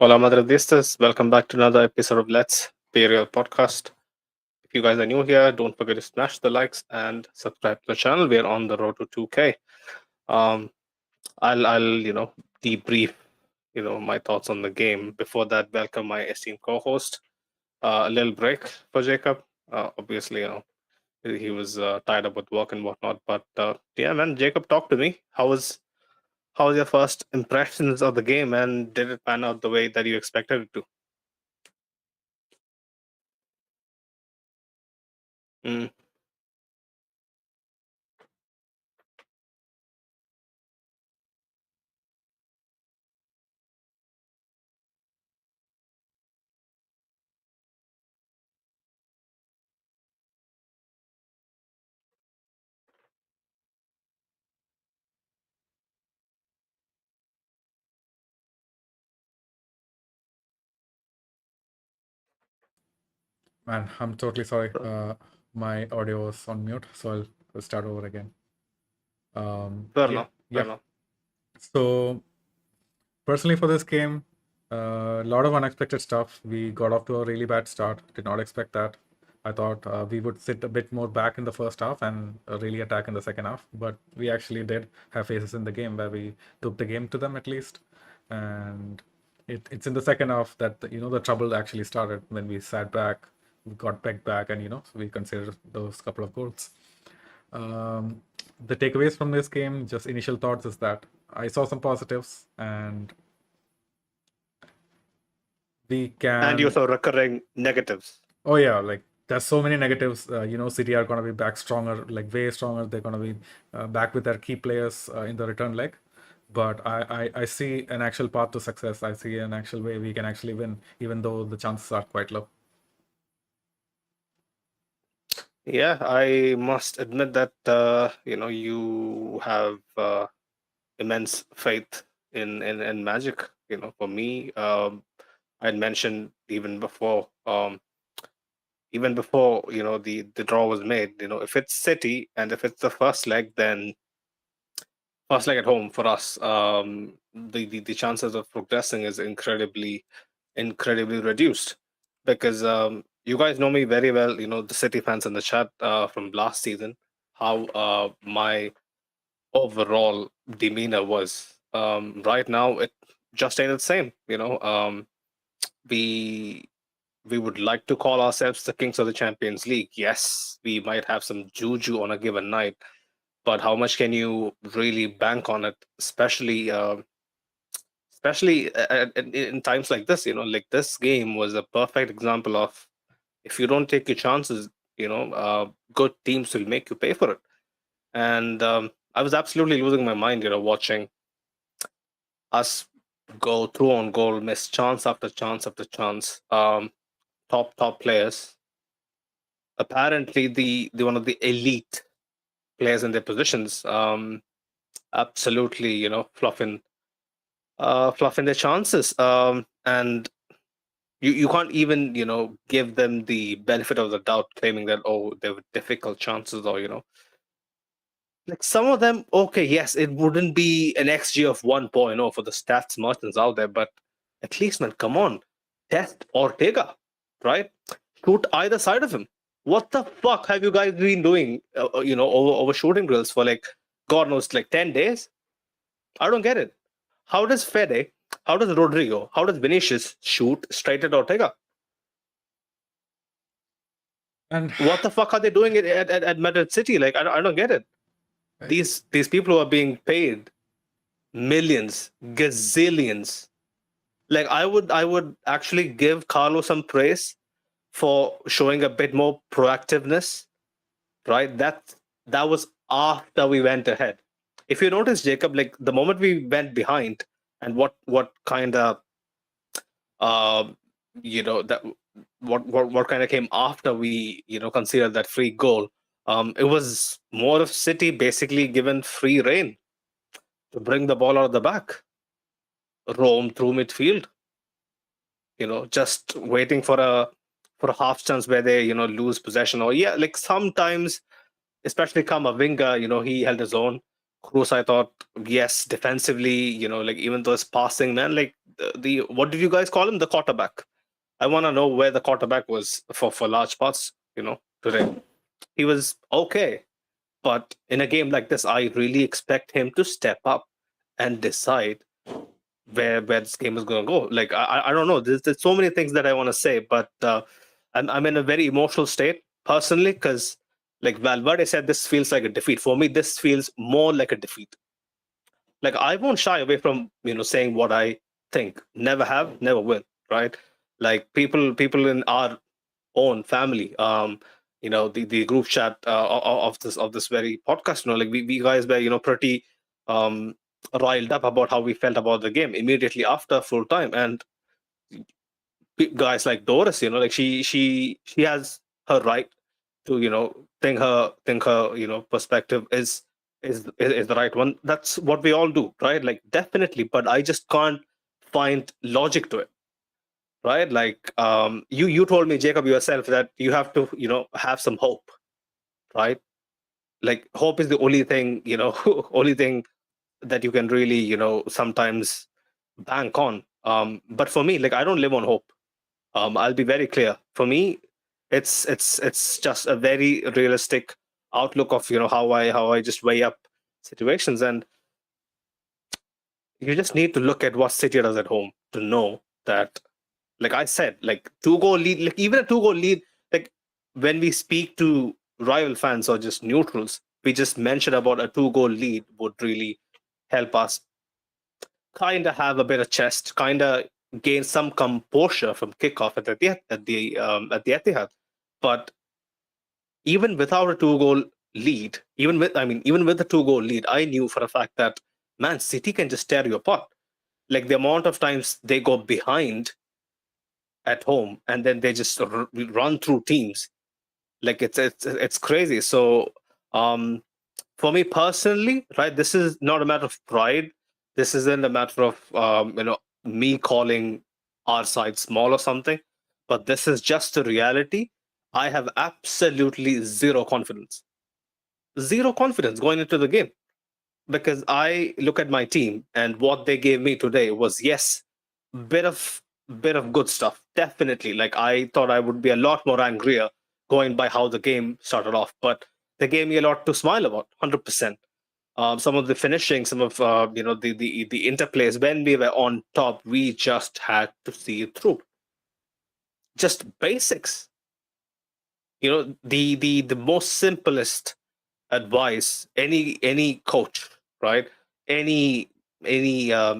Hola Madridistas, welcome back to another episode of Let's Be Real podcast. If you guys are new here, don't forget to smash the likes and subscribe to the channel. We're on the road to 2K. Um, I'll debrief, my thoughts on the game. Before that, welcome my esteemed co-host. A little break for Jacob. Obviously, he was tied up with work and whatnot. But yeah, man, Jacob, talk to me. How was your first impressions of the game, and did it pan out the way that you expected it to? Mm. Man, I'm totally sorry. My audio was on mute, so I'll start over again. Fair Yeah, enough. Fair yeah. enough. So personally, for this game, a lot of unexpected stuff. We got off to a really bad start. Did not expect that. I thought we would sit a bit more back in the first half and really attack in the second half, but we actually did have phases in the game where we took the game to them at least, and it's in the second half that the trouble actually started when we sat back, we got pegged back, and we considered those couple of goals. Um, the takeaways from this game, just initial thoughts, is that I saw some positives, and we And you can. saw recurring negatives. Oh yeah, like there's so many negatives. City are gonna be back stronger, like way stronger. They're gonna be back with their key players in the return leg. But I see an actual path to success. I see an actual way we can actually win, even though the chances are quite low. Yeah, I must admit that you have immense faith in magic. For me, I'd mentioned even before the draw was made. If it's City and if it's the first leg, then first leg at home for us, the chances of progressing is incredibly reduced because you guys know me very well. The City fans in the chat from last season, how my overall demeanor was. Right now, it just ain't the same. We we would like to call ourselves the kings of the Champions League. Yes, we might have some juju on a given night, but how much can you really bank on it, especially in times like this? Like this game was a perfect example of, if you don't take your chances, good teams will make you pay for it. And I was absolutely losing my mind, watching us go through on goal, miss chance after chance after chance. Top players, apparently the one of the elite players in their positions, absolutely, fluffing their chances. And you can't even, give them the benefit of the doubt, claiming that, oh, they were difficult chances, or like some of them, okay, yes, it wouldn't be an XG of 1.0 for the stats merchants out there, but at least, man, come on, test Ortega, right? Shoot either side of him. What the fuck have you guys been doing, over shooting drills for, like, God knows, like 10 days? I don't get it. How does Fede, how does Rodrigo, how does Vinicius shoot straight at Ortega? And What the fuck are they doing at Madrid City? Like, I don't get it. These people who are being paid millions, gazillions. Like, I would actually give Carlo some praise for showing a bit more proactiveness, right? That was after we went ahead. If you notice, Jacob, like the moment we went behind, and what kind of that what kind of came after we considered that free goal, it was more of City basically given free reign to bring the ball out of the back, roam through midfield, just waiting for a half chance where they lose possession. Or yeah, like sometimes, especially Kamavinga, he held his own. Cruz, I thought, yes, defensively, like even though it's passing, man, like the what did you guys call him? The quarterback. I want to know where the quarterback was for large parts. Today he was okay, but in a game like this, I really expect him to step up and decide where this game is going to go. Like I don't know. There's so many things that I want to say, but I'm in a very emotional state personally because, like Valverde said, this feels like a defeat. For me, this feels more like a defeat. Like I won't shy away from saying what I think. Never have, never will. Right? Like people in our own family, the group chat of this very podcast. Like we guys were pretty um riled up about how we felt about the game immediately after full time, and guys like Doris, like she has her right to think her perspective is the right one. That's what we all do, right? Like definitely, but I just can't find logic to it, right? Like you told me, Jacob, yourself, that you have to have some hope, right? Like hope is the only thing only thing that you can really sometimes bank on. But for me, like I don't live on hope. I'll be very clear. For me, it's just a very realistic outlook of how I just weigh up situations, and you just need to look at what City does at home to know that, like I said, like 2 goal lead, like even a 2 goal lead, like when we speak to rival fans or just neutrals, we just mention about a 2 goal lead would really help us kind of have a bit of chest, kind of gain some composure from kickoff at the Etihad. But even without a 2 goal lead, even with the 2 goal lead, I knew for a fact that, man, City can just tear you apart. Like the amount of times they go behind at home and then they just run through teams, like it's crazy. So um for me personally, right, this is not a matter of pride. This isn't a matter of me calling our side small or something, but this is just a reality. I have absolutely zero confidence going into the game, because I look at my team and what they gave me today was, yes, bit of bit of good stuff, definitely. Like I thought I would be a lot more angrier going by how the game started off, but they gave me a lot to smile about, 100%. Some of the finishing, some of the interplays when we were on top, we just had to see it through. Just basics. The most simplest advice any coach, right? Any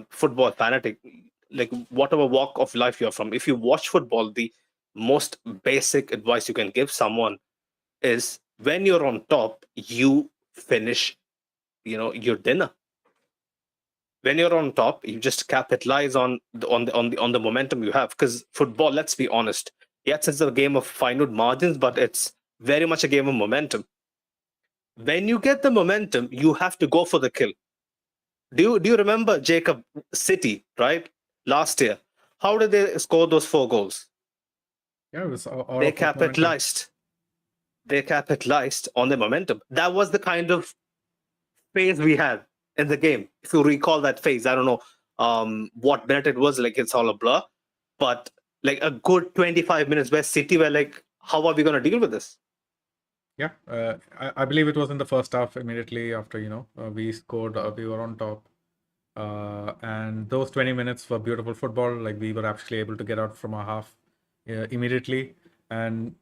football fanatic, like whatever walk of life you're from, if you watch football, the most basic advice you can give someone is, when you're on top, you finish your dinner. When you're on top, you just capitalize on the momentum you have, because football, let's be honest, yes, it's a game of finite margins, but it's very much a game of momentum. When you get the momentum, you have to go for the kill. Do you remember, Jacob, City, right? Last year. How did they score those 4 goals? Yeah, it was all They of that momentum. capitalized. They capitalized on the momentum. That was the kind of phase we had in the game. If you recall that phase, I don't know what minute it was, like it's all a blur. But like a good 25 minutes where City were like, how are we gonna deal with this? Yeah, I believe it was in the first half, immediately after, we scored, we were on top. And those 20 minutes were beautiful football. Like we were actually able to get out from our half immediately. And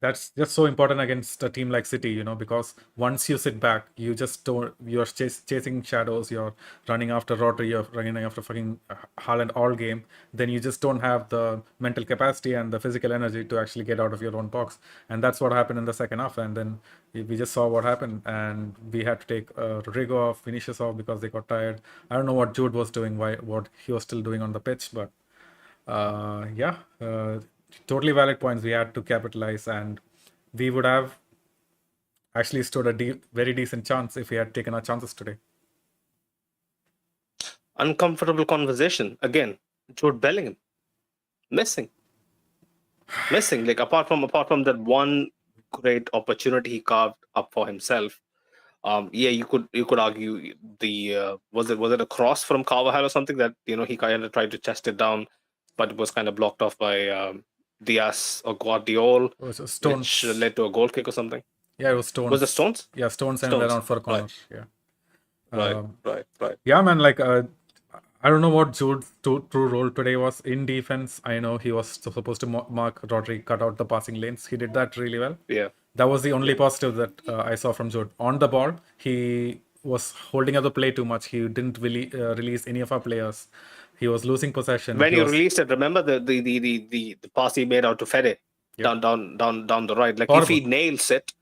that's just so important against a team like City, because once you sit back, you just don't, you're chasing shadows, you're running after Rodri, you're running after fucking Haaland all game. Then you just don't have the mental capacity and the physical energy to actually get out of your own box. And that's what happened in the second half. And then we just saw what happened. And we had to take Rodrigo off, Vinicius off, because they got tired. I don't know what Jude was doing, what he was still doing on the pitch, but yeah, totally valid points. We had to capitalize, and we would have actually stood a very decent chance if we had taken our chances today. Uncomfortable conversation again. Jude Bellingham missing. Like apart from that one great opportunity he carved up for himself, Yeah, you could argue the was it a cross from Carvajal or something that he kind of tried to chest it down, but it was kind of blocked off by Diaz or Guardiol, It was which Stones. led to a goal kick or something. Yeah, it was Was it Stones. Stones? Yeah, Stones and went Stones. out for a corner. Right, Yeah. right, Um, right. yeah, man. Like, I don't know what Jude's true role today was in defense. I know he was supposed to mark Rodri, cut out the passing lanes. He did that really well. Yeah, That was the only yeah. positive that I saw from Jude. On the ball, he was holding up the play too much. He didn't really release any of our players. He was losing possession. When He he was released it, remember the pass he made out to Fede yep, down the right. Like if horrible he nails it,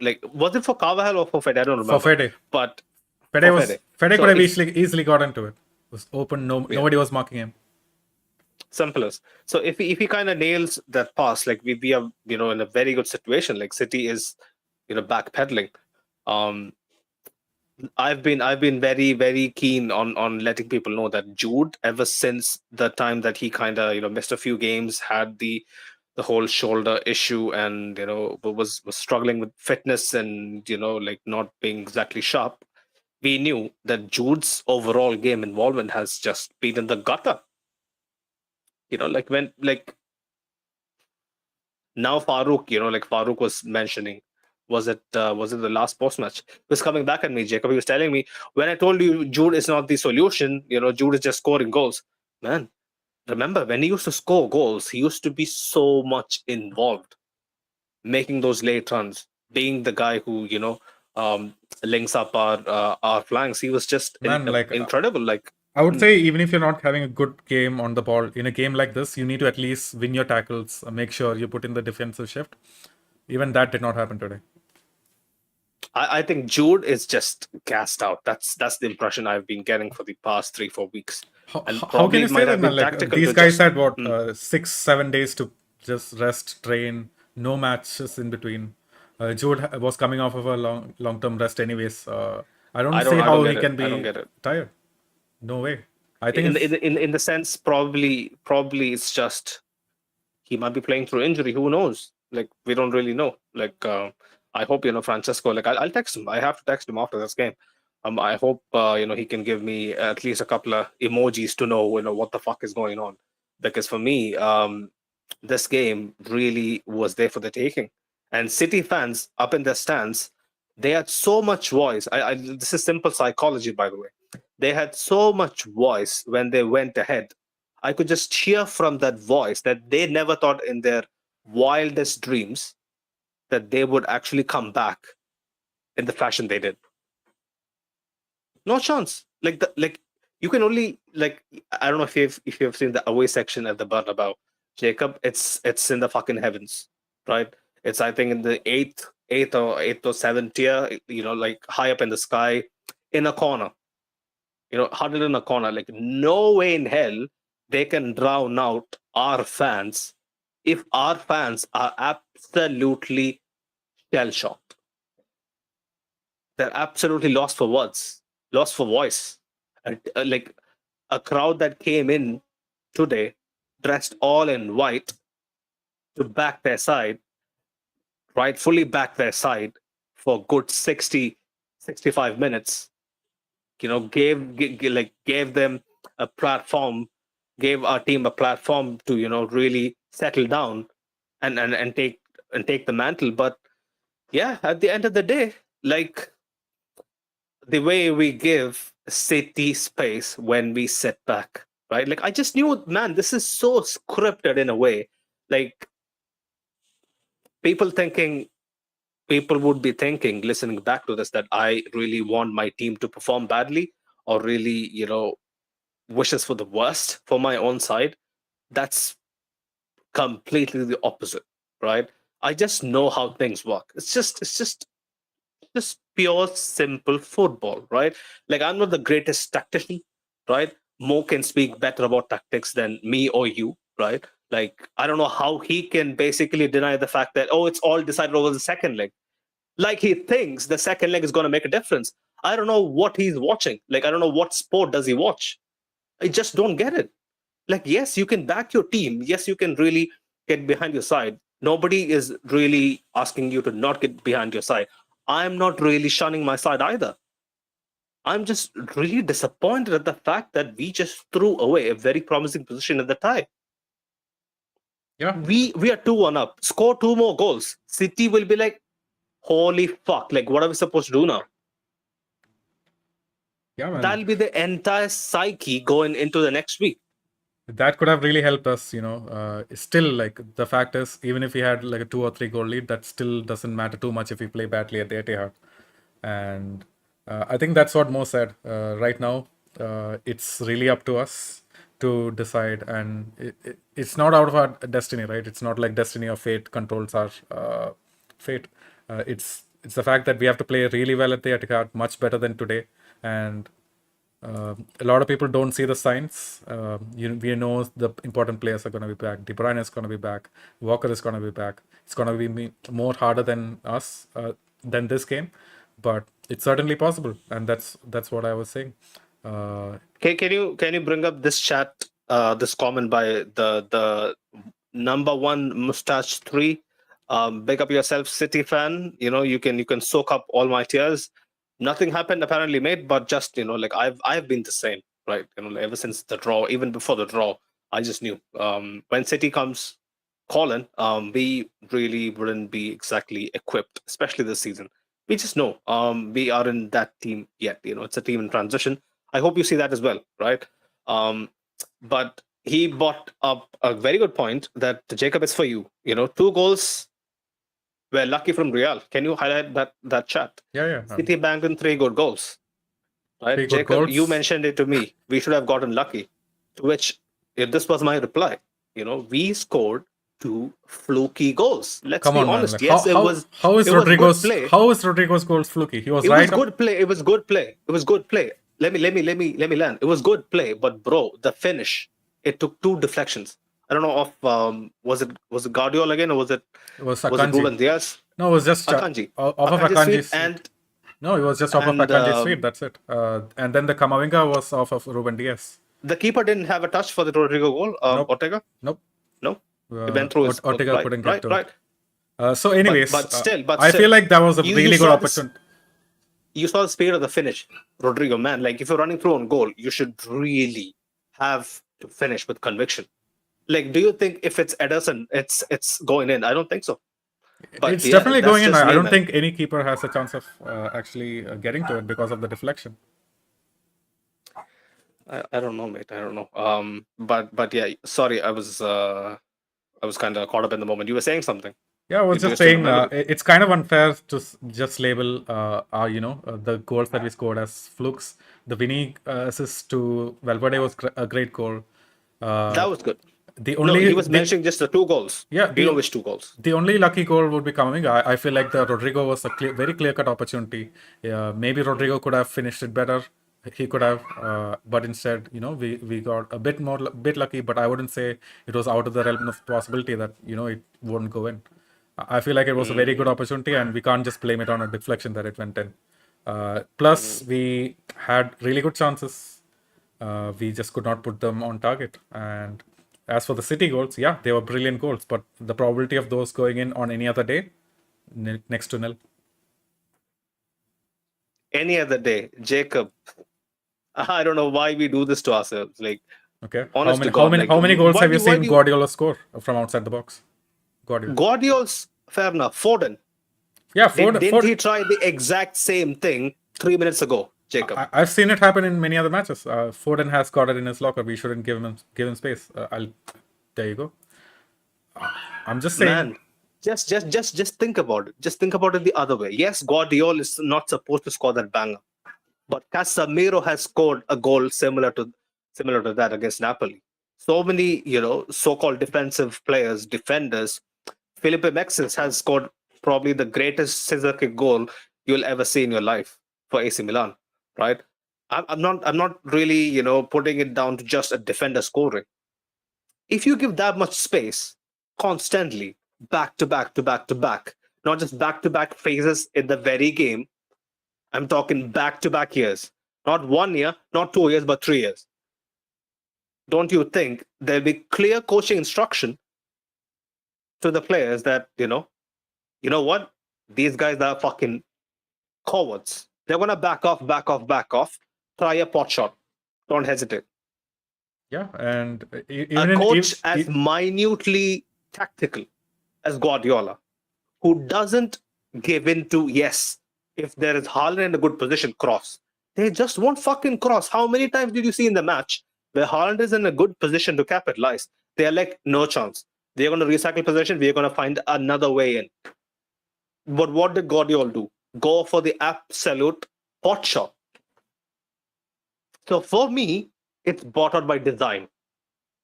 like was it for Carvajal or for Fede? I don't for remember. Fede. But Fede for was Fede. Fede So could have if easily got into it. It was open. No, yeah, nobody was marking him. simple as. So if he kind of nails that pass, like we are in a very good situation. Like City is backpedaling. Um, I've been very very keen on letting people know that Jude, ever since the time that he kind of missed a few games, had the whole shoulder issue, and was struggling with fitness and like not being exactly sharp. We knew that Jude's overall game involvement has just been in the gutter. Like when now Farouk, like Farouk was mentioning, was it the last post match? He was coming back at me, Jacob. He was telling me, when I told you Jude is not the solution, Jude is just scoring goals. Man, remember when he used to score goals, he used to be so much involved, making those late runs, being the guy who um, links up our flanks. He was just Man, like incredible. Like, I would mm, say, even if you're not having a good game on the ball in a game like this, you need to at least win your tackles. Make sure you put in the defensive shift. Even that did not happen today. I think Jude is just gassed out. That's the impression I've been getting for the past 3-4 weeks, and How can probably you it say might that, have man? been Like tactical these to guys just. had what Mm, 6-7 days to just rest, train, no matches in between. Jude was coming off of a long term rest, anyways. I don't see I don't how get he it. can I don't be get it. tired. No way. I think In it's in the sense, probably it's just he might be playing through injury. Who knows? Like we don't really know. Like I hope Francesco. Like I'll text him. I have to text him after this game. I hope he can give me at least a couple of emojis to know what the fuck is going on. Because for me, this game really was there for the taking. And City fans up in their stands, they had so much voice. This is simple psychology, by the way. They had so much voice when they went ahead. I could just hear from that voice that they never thought in their wildest dreams that they would actually come back in the fashion they did. No chance. Like you can only like I don't know if you've seen the away section at the Bernabeu, Jacob. It's in the fucking heavens, right? It's I think in the eighth or seventh tier, like high up in the sky, in a corner, huddled in a corner. Like no way in hell they can drown out our fans if our fans are absolutely shell shocked. They're absolutely lost for words, lost for voice. Like a crowd that came in today dressed all in white to back their side, rightfully back their side for good 60, 65 minutes, gave them a platform, gave our team a platform to really settle down and take the mantle. But yeah, at the end of the day, like the way we give City space when we sit back, right? Like I just knew, man, this is so scripted in a way. Like people thinking, people would be thinking, listening back to this, that I really want my team to perform badly, or really, wishes for the worst for my own side. That's completely the opposite, right? I just know how things work. It's just pure simple football, right? Like I'm not the greatest tactician, right? Mo can speak better about tactics than me or you, right? Like I don't know how he can basically deny the fact that it's all decided over the second leg. Like he thinks the second leg is going to make a difference. I don't know what he's watching. Like I don't know what sport does he watch. I just don't get it. Like yes, you can back your team. Yes, you can really get behind your side. Nobody is really asking you to not get behind your side. I'm not really shunning my side either. I'm just really disappointed at the fact that we just threw away a very promising position in the tie. Yeah, We are 2-1 up. Score 2 more goals. City will be like, holy fuck! Like, what are we supposed to do now? yeah, man. That'll be the entire psyche going into the next week. That could have really helped us, still, like, the fact is, even if we had like a 2 or 3 goal lead, that still doesn't matter too much if we play badly at the Etihad. And I think that's what Mo said. Right now, it's really up to us to decide, and it's not out of our destiny, right? It's not like destiny or fate controls our fate. It's the fact that we have to play really well at the Etihad, much better than today, and a lot of people don't see the signs. We know the important players are going to be back. De Bruyne is going to be back. Walker is going to be back. It's going to be more harder than us than this game, but it's certainly possible, and that's what I was saying. Can you bring up this chat, this comment by the number one mustache 3? Big up yourself, City fan. You can soak up all my tears. Nothing happened apparently, mate. But just like I've been the same, right? Ever since the draw, even before the draw, I just knew when City comes calling, we really wouldn't be exactly equipped, especially this season. We just know we aren't that team yet. It's a team in transition. I hope you see that as well, right? But he brought up a very good point that Jacob is for you. 2 goals were lucky from Real. Can you highlight that chat? Yeah. City banked in 3 good goals. Right, 3 good Jacob, goals. you mentioned it to me. We should have gotten lucky. To which, this was my reply. We scored 2 fluky goals. Let's Come be on, man. honest. Like, Yes, how is Rodrigo's goals fluky? He was it right. Was good play. It was good play. It was good play. Let me land. It was good play, but bro, the finish. It took 2 deflections. I don't know if was it Guardiola again, or was it Akanji. Ruben Diaz? No, it was just Akanji. off of Akanji's feet. And no, it was just off of Akanji's feet. That's it. And then the Kamavinga was off of Ruben Diaz. The keeper didn't have a touch for the Rodrigo goal. Nope. Ortega. Nope. No. He went through his Ortega couldn't get to it. So, anyways, but still, I feel like that was a really good opportunity. You saw the speed of the finish, Rodrigo, man. Like, if you're running through on goal, you should really have to finish with conviction. Like, do you think if it's Ederson, it's going in? I don't think so. But it's definitely going in. I don't think any keeper has a chance of actually getting to it because of the deflection. I don't know, mate. I don't know. But yeah, sorry, I was kind of caught up in the moment. You were saying something. Yeah, I was just saying it's kind of unfair to just label the goals that we scored as flukes. The Vini assist to Valverde was a great goal. That was good. He was mentioning just the 2 goals. Yeah, which 2 goals? The only lucky goal would be coming. I feel like the Rodrigo was a very clear-cut opportunity. Maybe Rodrigo could have finished it better. He could have, but instead, we got a bit lucky. But I wouldn't say it was out of the realm of possibility that it wouldn't go in. I feel like it was a very good opportunity, and we can't just blame it on a deflection that it went in. Plus, we had really good chances. We just could not put them on target. And as for the City goals, yeah, they were brilliant goals, but the probability of those going in on any other day, next to nil. Any other day, Jacob. I don't know why we do this to ourselves. Like, okay, how many goals have you seen Guardiola score from outside the box? Guardiola's fair enough. Foden. Yeah, Foden. Didn't he try the exact same thing 3 minutes ago, Jacob? I've seen it happen in many other matches. Foden has got it in his locker. We shouldn't give him space. There you go. I'm just saying. Man, just think about it. Just think about it the other way. Yes, Guardiola is not supposed to score that banger, but Casemiro has scored a goal similar to that against Napoli. So many, so-called defensive players, defenders. Felipe Mexes has scored probably the greatest scissor kick goal you'll ever see in your life for AC Milan, right? I'm not really, putting it down to just a defender scoring. If you give that much space constantly, back to back to back to back, not just back to back phases in the very game, I'm talking back to back years, not 1 year, not 2 years, but 3 years. Don't you think there'll be clear coaching instruction to the players that, you know what? These guys are fucking cowards. They're gonna back off. Try a pot shot. Don't hesitate. Yeah, and A even coach as minutely tactical as Guardiola, who doesn't give in to, yes, if there is Haaland in a good position, cross. They just won't fucking cross. How many times did you see in the match where Haaland is in a good position to capitalize? They're like, no chance. They're going to recycle possession. We're going to find another way in. But what did Guardiola do? Go for the absolute pot shot. So for me, it's bought out by design.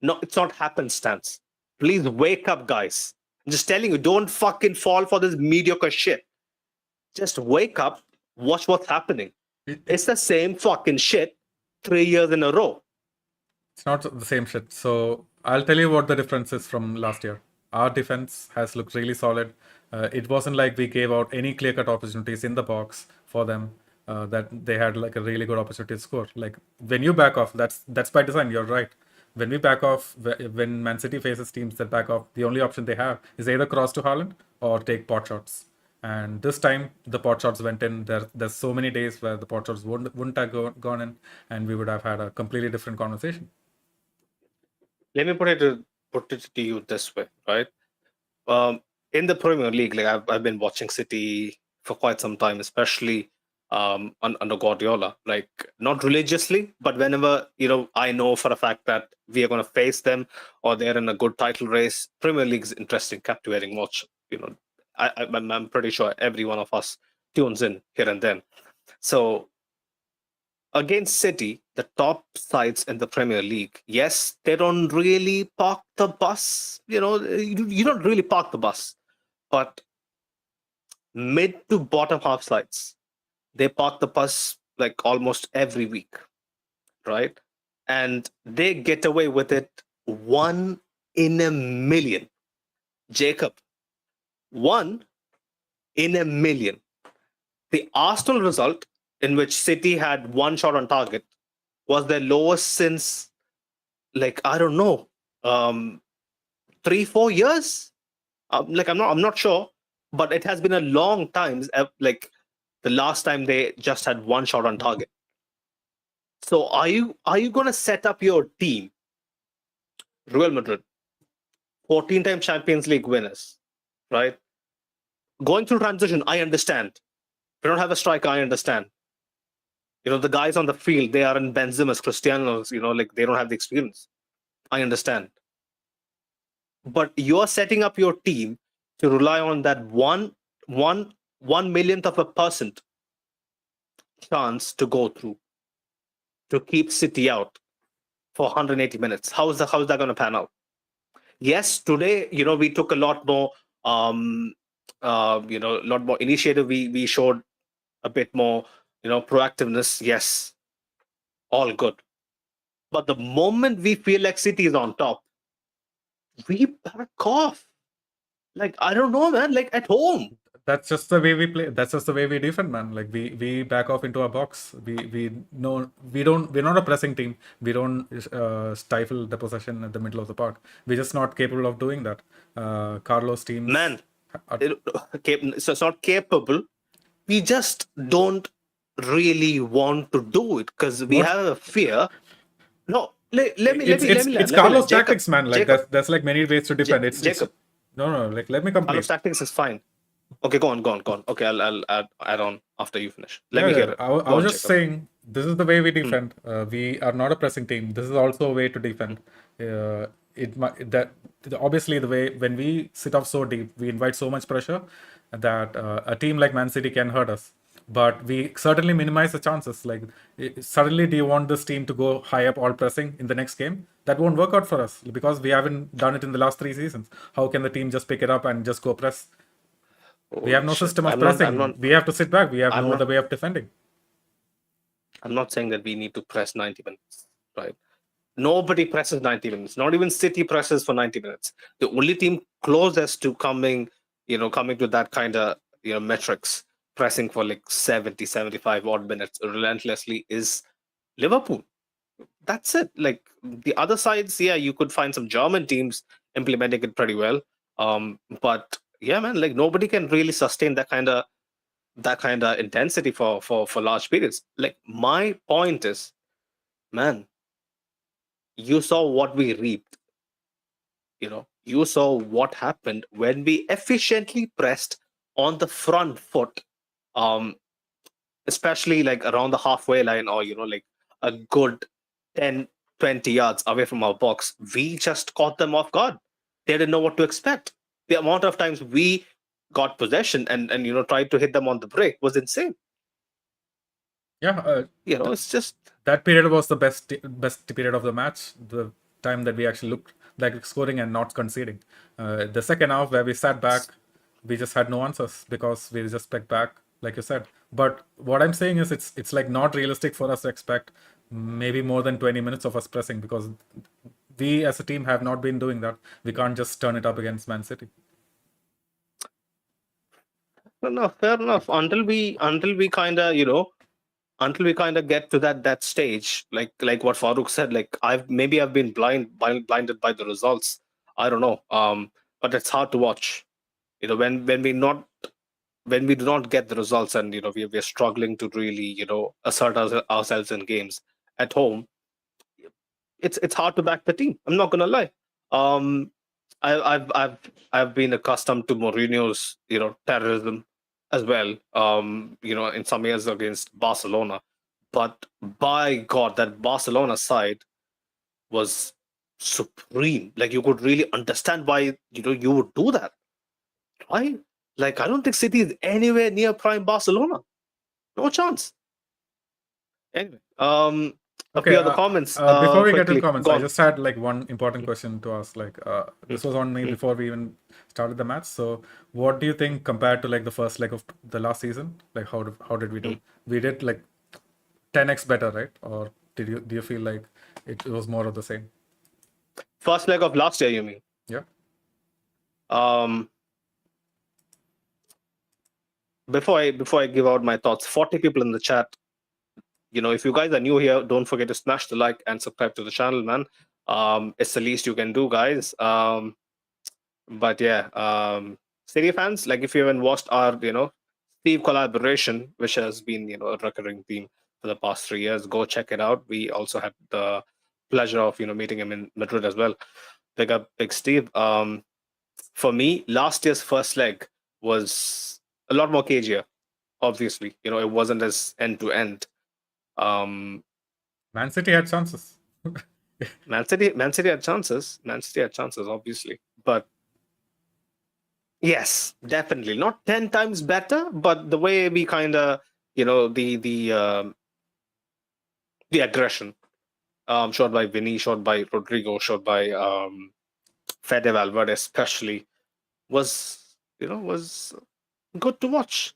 No, it's not happenstance. Please wake up, guys. I'm just telling you, don't fucking fall for this mediocre shit. Just wake up, watch what's happening. It's the same fucking shit 3 years in a row. It's not the same shit. So I'll tell you what the difference is from last year. Our defense has looked really solid. It wasn't like we gave out any clear-cut opportunities in the box for them. That they had like a really good opportunity to score. Like when you back off, that's by design. You're right. When we back off, when Man City faces teams that back off, the only option they have is either cross to Haaland or take pot shots. And this time the pot shots went in. There's so many days where the pot shots wouldn't have gone in, and we would have had a completely different conversation. Let me put it to you this way, right? In the Premier League, like I've been watching City for quite some time, especially under Guardiola. Like not religiously, but whenever I know for a fact that we are going to face them or they're in a good title race. Premier League's interesting, captivating watch. I'm pretty sure every one of us tunes in here and then. So against City, the top sides in the Premier League, yes, they don't really park the bus. You don't really park the bus, but mid to bottom half sides, they park the bus like almost every week, right? And they get away with it 1 in a million. Jacob, 1 in a million. The Arsenal result, in which City had 1 shot on target, was their lowest since, like, I don't know, 3-4 years. I'm not sure, but it has been a long time. Like the last time they just had 1 shot on target. So are you going to set up your team? Real Madrid, 14-time Champions League winners, right? Going through transition, I understand. We don't have a striker, I understand. The guys on the field, they are in Benzema's, Cristiano's, like they don't have the experience. I understand. But you're setting up your team to rely on that one millionth of a percent chance to go through, to keep City out for 180 minutes. How is that going to pan out? Yes, today, we took a lot more, a lot more initiative. We showed a bit more, proactiveness. Yes, all good. But the moment we feel like City is on top, we back off. Like, I don't know, man. Like at home. That's just the way we play. That's just the way we defend, man. Like we back off into our box. We're not a pressing team. We don't stifle the possession at the middle of the park. We're just not capable of doing that. Carlos teams, man, so it's not capable. We just don't really want to do it because we have a fear. No, let me. It's Carlos tactics, man. Like that's like many ways to defend. Jacob. No. Like let me complete. Carlos tactics is fine. Okay, go on. Okay, I'll add on after you finish. Let me hear it. I was just saying, this is the way we defend. We are not a pressing team. This is also a way to defend. Obviously the way when we sit off so deep, we invite so much pressure that a team like Man City can hurt us. But we certainly minimize the chances. Like suddenly, do you want this team to go high up, all pressing in the next game? That won't work out for us because we haven't done it in the last 3 seasons. How can the team just pick it up and just go press? We have no system of pressing. We have to sit back. We have no other way of defending. I'm not saying that we need to press 90 minutes, right? Nobody presses 90 minutes. Not even City presses for 90 minutes. The only team closest to coming to that kind of metrics, pressing for like 70, 75 odd minutes relentlessly, is Liverpool. That's it. Like the other sides, yeah, you could find some German teams implementing it pretty well. But yeah, man, like nobody can really sustain that kind of that kind of intensity for large periods. Like, my point is, man, you saw what we reaped. You saw what happened when we efficiently pressed on the front foot, um, especially like around the halfway line, or like a good 10, 20 yards away from our box. We just caught them off guard. They didn't know what to expect. The amount of times we got possession and tried to hit them on the break was insane. Yeah, It's just that period was the best period of the match. The time that we actually looked like scoring and not conceding. The second half where we sat back, we just had no answers because we just stepped back, like you said. But what I'm saying is, it's like not realistic for us to expect maybe more than 20 minutes of us pressing, because we as a team have not been doing that. We can't just turn it up against Man City. fair enough. Until we kind of get to that stage, like what Farooq said, like I've been blinded by the results. I don't know. But it's hard to watch. When we do not get the results, and we're struggling to really assert ourselves in games at home. It's hard to back the team. I'm not gonna lie. Um, I've been accustomed to Mourinho's terrorism as well. In some years against Barcelona, but by God, that Barcelona side was supreme. Like, you could really understand why you would do that, right? Like, I don't think City is anywhere near prime Barcelona. No chance. Anyway, a Okay, few other comments. before we get to the Quickly, comments, go I on. just had like one important question to ask. Like, this was on me Mm. before we even started the match. So, what do you think compared to like the first leg of the last season? Like, how did we do? We did like 10x better, right? Or do you feel like it was more of the same? First leg of last year, you mean? Yeah. Um, before I give out my thoughts, 40 people in the chat. If you guys are new here, don't forget to smash the like and subscribe to the channel, man. It's the least you can do, guys. But yeah, City fans, like, if you haven't watched our Steve collaboration, which has been a recurring theme for the past 3 years, go check it out. We also had the pleasure of meeting him in Madrid as well. Big up, Big Steve. For me, last year's first leg was a lot more cagier. Obviously, it wasn't as end to end. Um, Man City had chances. Man City had chances. Man City had chances, obviously, but yes, definitely not 10 times better. But the way we kind of, the aggression, shot by Vinny, shot by Rodrigo, shot by Fede Valverde, especially, was good to watch.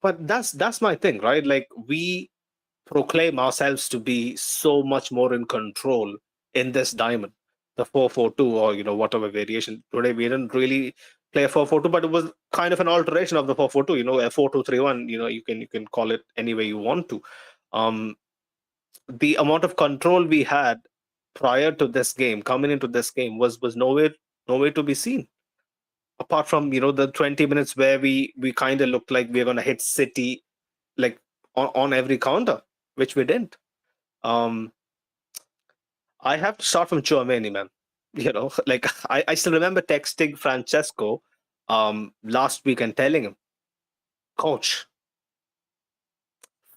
But that's my thing, right? Like, we proclaim ourselves to be so much more in control in this diamond, the 4-4-2, or whatever variation. Today we didn't really play a 4-4-2, but it was kind of an alteration of the 4-4-2. A 4-2-3-1. You can call it any way you want to. The amount of control we had prior to this game, coming into this game, was nowhere to be seen, apart from the 20 minutes where we kind of looked like we are going to hit City, like, on every counter, which we didn't. um I have to start from Chouameni, man. Like, I still remember texting Francesco last week and telling him, Coach,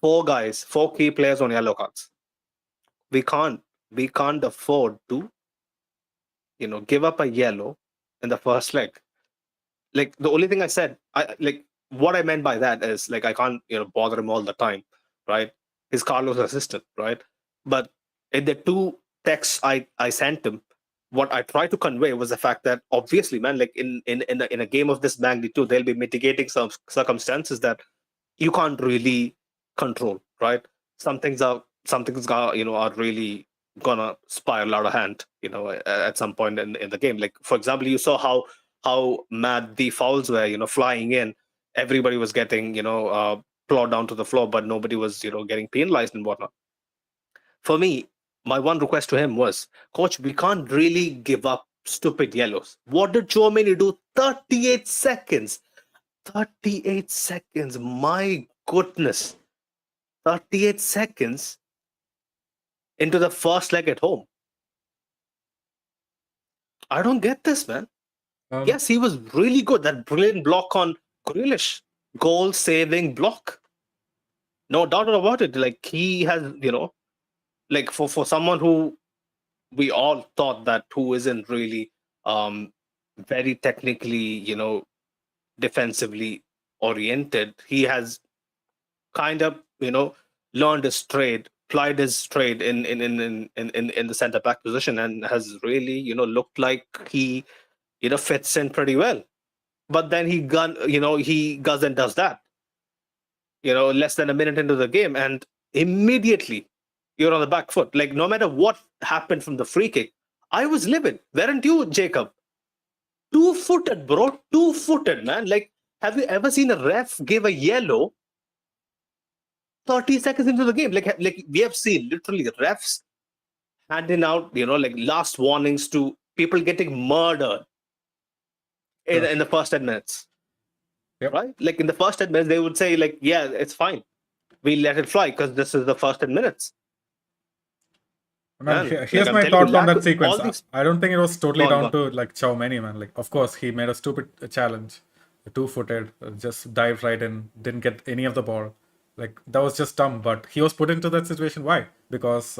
four key players on yellow cards. We can't afford to give up a yellow in the first leg. Like, the only thing I said, what I meant by that is, like, I can't bother him all the time, right? He's Carlos' assistant, right? But in the two texts I sent him, what I tried to convey was the fact that, obviously, man, like, in a game of this magnitude, there'll be mitigating some circumstances that you can't really control, right? Some things are really gonna spiral out of hand, at some point in the game. Like, for example, you saw how mad the fouls were, flying in. Everybody was getting, plowed down to the floor, but nobody was, getting penalized and whatnot. For me, my one request to him was, Coach, we can't really give up stupid yellows. What did Chouameni do? 38 seconds. 38 seconds. My goodness. 38 seconds into the first leg at home. I don't get this, man. Yes, he was really good. That brilliant block on Grealish. Goal-saving block. No doubt about it. Like, he has, like, for someone who we all thought that who isn't really very technically, defensively oriented, he has kind of, learned his trade, plied his trade in the center back position, and has really, looked like he, fits in pretty well. But then he goes and does that, less than a minute into the game, and immediately you're on the back foot. Like, no matter what happened from the free kick, I was livid. Weren't you, Jacob? 2-footed, bro. 2-footed, man. Like, have you ever seen a ref give a yellow 30 seconds into the game? Like we have seen literally refs handing out, like last warnings to people getting murdered in the first 10 minutes. Yep. Right? Like, in the first 10 minutes, they would say, like, yeah, it's fine. We let it fly because this is the first 10 minutes. Man, here's my thoughts on that sequence. I don't think it was totally down to like Tchouaméni, man. Like, of course, he made a stupid challenge, 2-footed, just dived right in, didn't get any of the ball. Like, that was just dumb. But he was put into that situation. Why? Because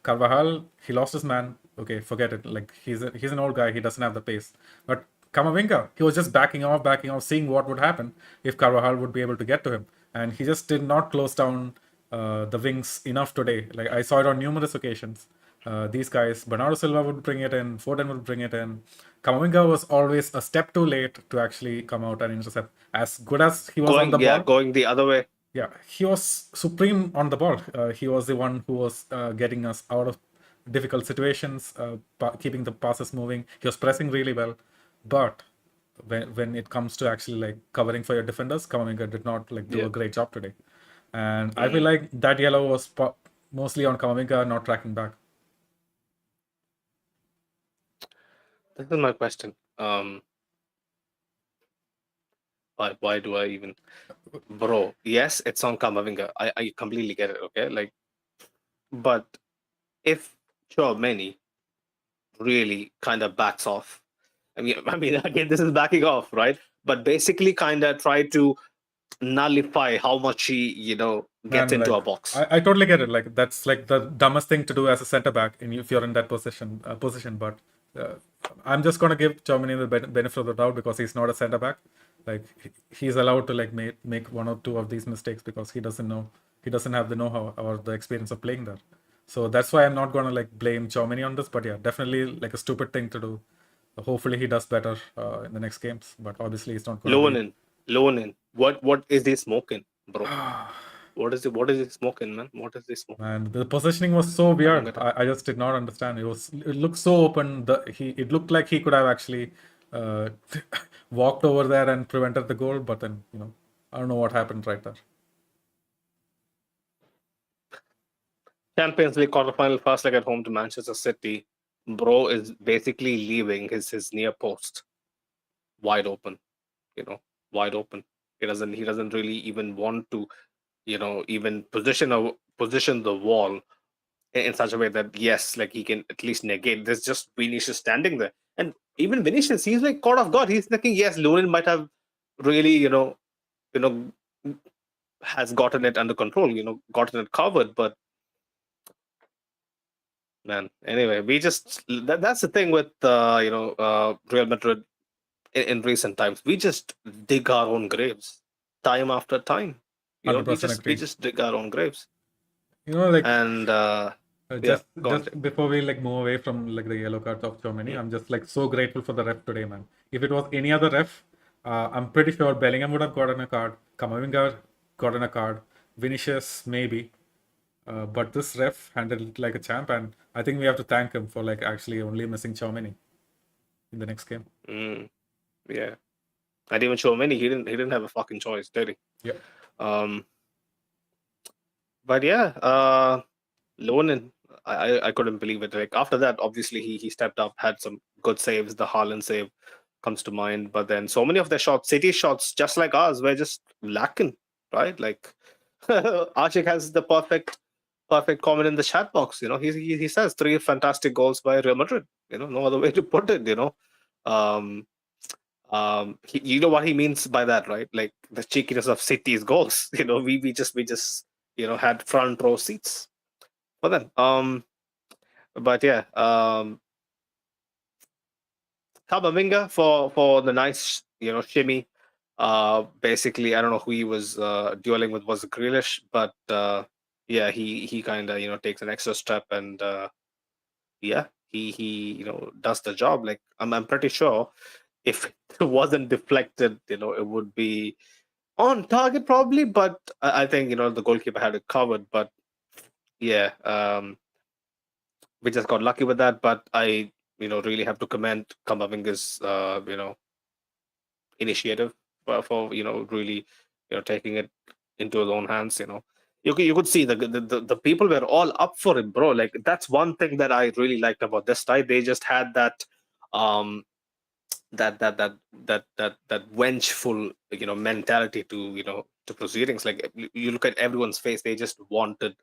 Carvajal, he lost his man. Okay, forget it. Like, he's an old guy. He doesn't have the pace. But Camavinga, he was just backing off, seeing what would happen if Carvajal would be able to get to him. And he just did not close down the wings enough today. Like, I saw it on numerous occasions. These guys, Bernardo Silva would bring it in, Foden would bring it in. Camavinga was always a step too late to actually come out and intercept. As good as he was on the ball, going the other way. Yeah, he was supreme on the ball. He was the one who was getting us out of difficult situations, keeping the passes moving. He was pressing really well, but when it comes to actually like covering for your defenders, Camavinga did not like do a great job today. And I feel like that yellow was mostly on Camavinga not tracking back. This is my question. Why do I even, bro? Yes, it's on Camavinga. I completely get it. Okay, like, but if Tchouaméni really kind of backs off, I mean, again, this is backing off, right? But basically, kind of try to nullify how much he, gets into a box. I totally get it. Like, that's like the dumbest thing to do as a center back, if you're in that position. But I'm just gonna give Tchouaméni the benefit of the doubt because he's not a center back. Like, he's allowed to like make one or two of these mistakes because he doesn't have the know-how or the experience of playing there. So that's why I'm not gonna like blame Tchouaméni on this. But yeah, definitely like a stupid thing to do. Hopefully he does better in the next games. But obviously he's not going. Loanin. What is he smoking, bro? What is he smoking, man? What is he smoking? And the positioning was so weird. I just did not understand. It looked so open. It looked like he could have actually walked over there and prevented the goal, but then I don't know what happened right there. Champions League quarterfinal first leg at home to Manchester City. Bro is basically leaving his near post wide open. Wide open. He doesn't really even want to, even position the wall in such a way that, yes, like he can at least negate. There's just Vinicius standing there, and even Vinicius, he's like caught off guard. He's thinking, yes, Lunin might have really, has gotten it under control, gotten it covered, but man, anyway, we just that's the thing with Real Madrid in recent times. We just dig our own graves time after time. We just dig our own graves. And just before we like move away from like the yellow cards of Tchouaméni, I'm just like so grateful for the ref today, man. If it was any other ref, I'm pretty sure Bellingham would have gotten a card, Camavinga gotten a card, Vinicius maybe. But this ref handled it like a champ, and I think we have to thank him for like actually only missing Tchouaméni in the next game. Yeah, and even Tchouaméni, he didn't have a fucking choice, did he? Yeah. But yeah, Loanin, I couldn't believe it. Like, after that, obviously he stepped up, had some good saves, the Haaland save, comes to mind. But then so many of their shots, City shots, just like ours, were just lacking, right? Like Archie has the perfect comment in the chat box. He says 3 fantastic goals by Real Madrid. No other way to put it. Um, you know what he means by that, right? Like the cheekiness of City's goals. We just had front row seats for them. But yeah, Camavinga for the nice shimmy. Basically, I don't know who he was dueling with. Was it Grealish? But yeah, he kind of takes an extra step and yeah, he does the job. Like I'm pretty sure if it wasn't deflected, it would be on target probably. But I think the goalkeeper had it covered. But yeah, we just got lucky with that. But I really have to commend Kamavinga's initiative for really taking it into his own hands. You could see the people were all up for it, bro. Like that's one thing that I really liked about this tie. They just had that um that vengeful mentality to proceedings. Like you look at everyone's face, they just wanted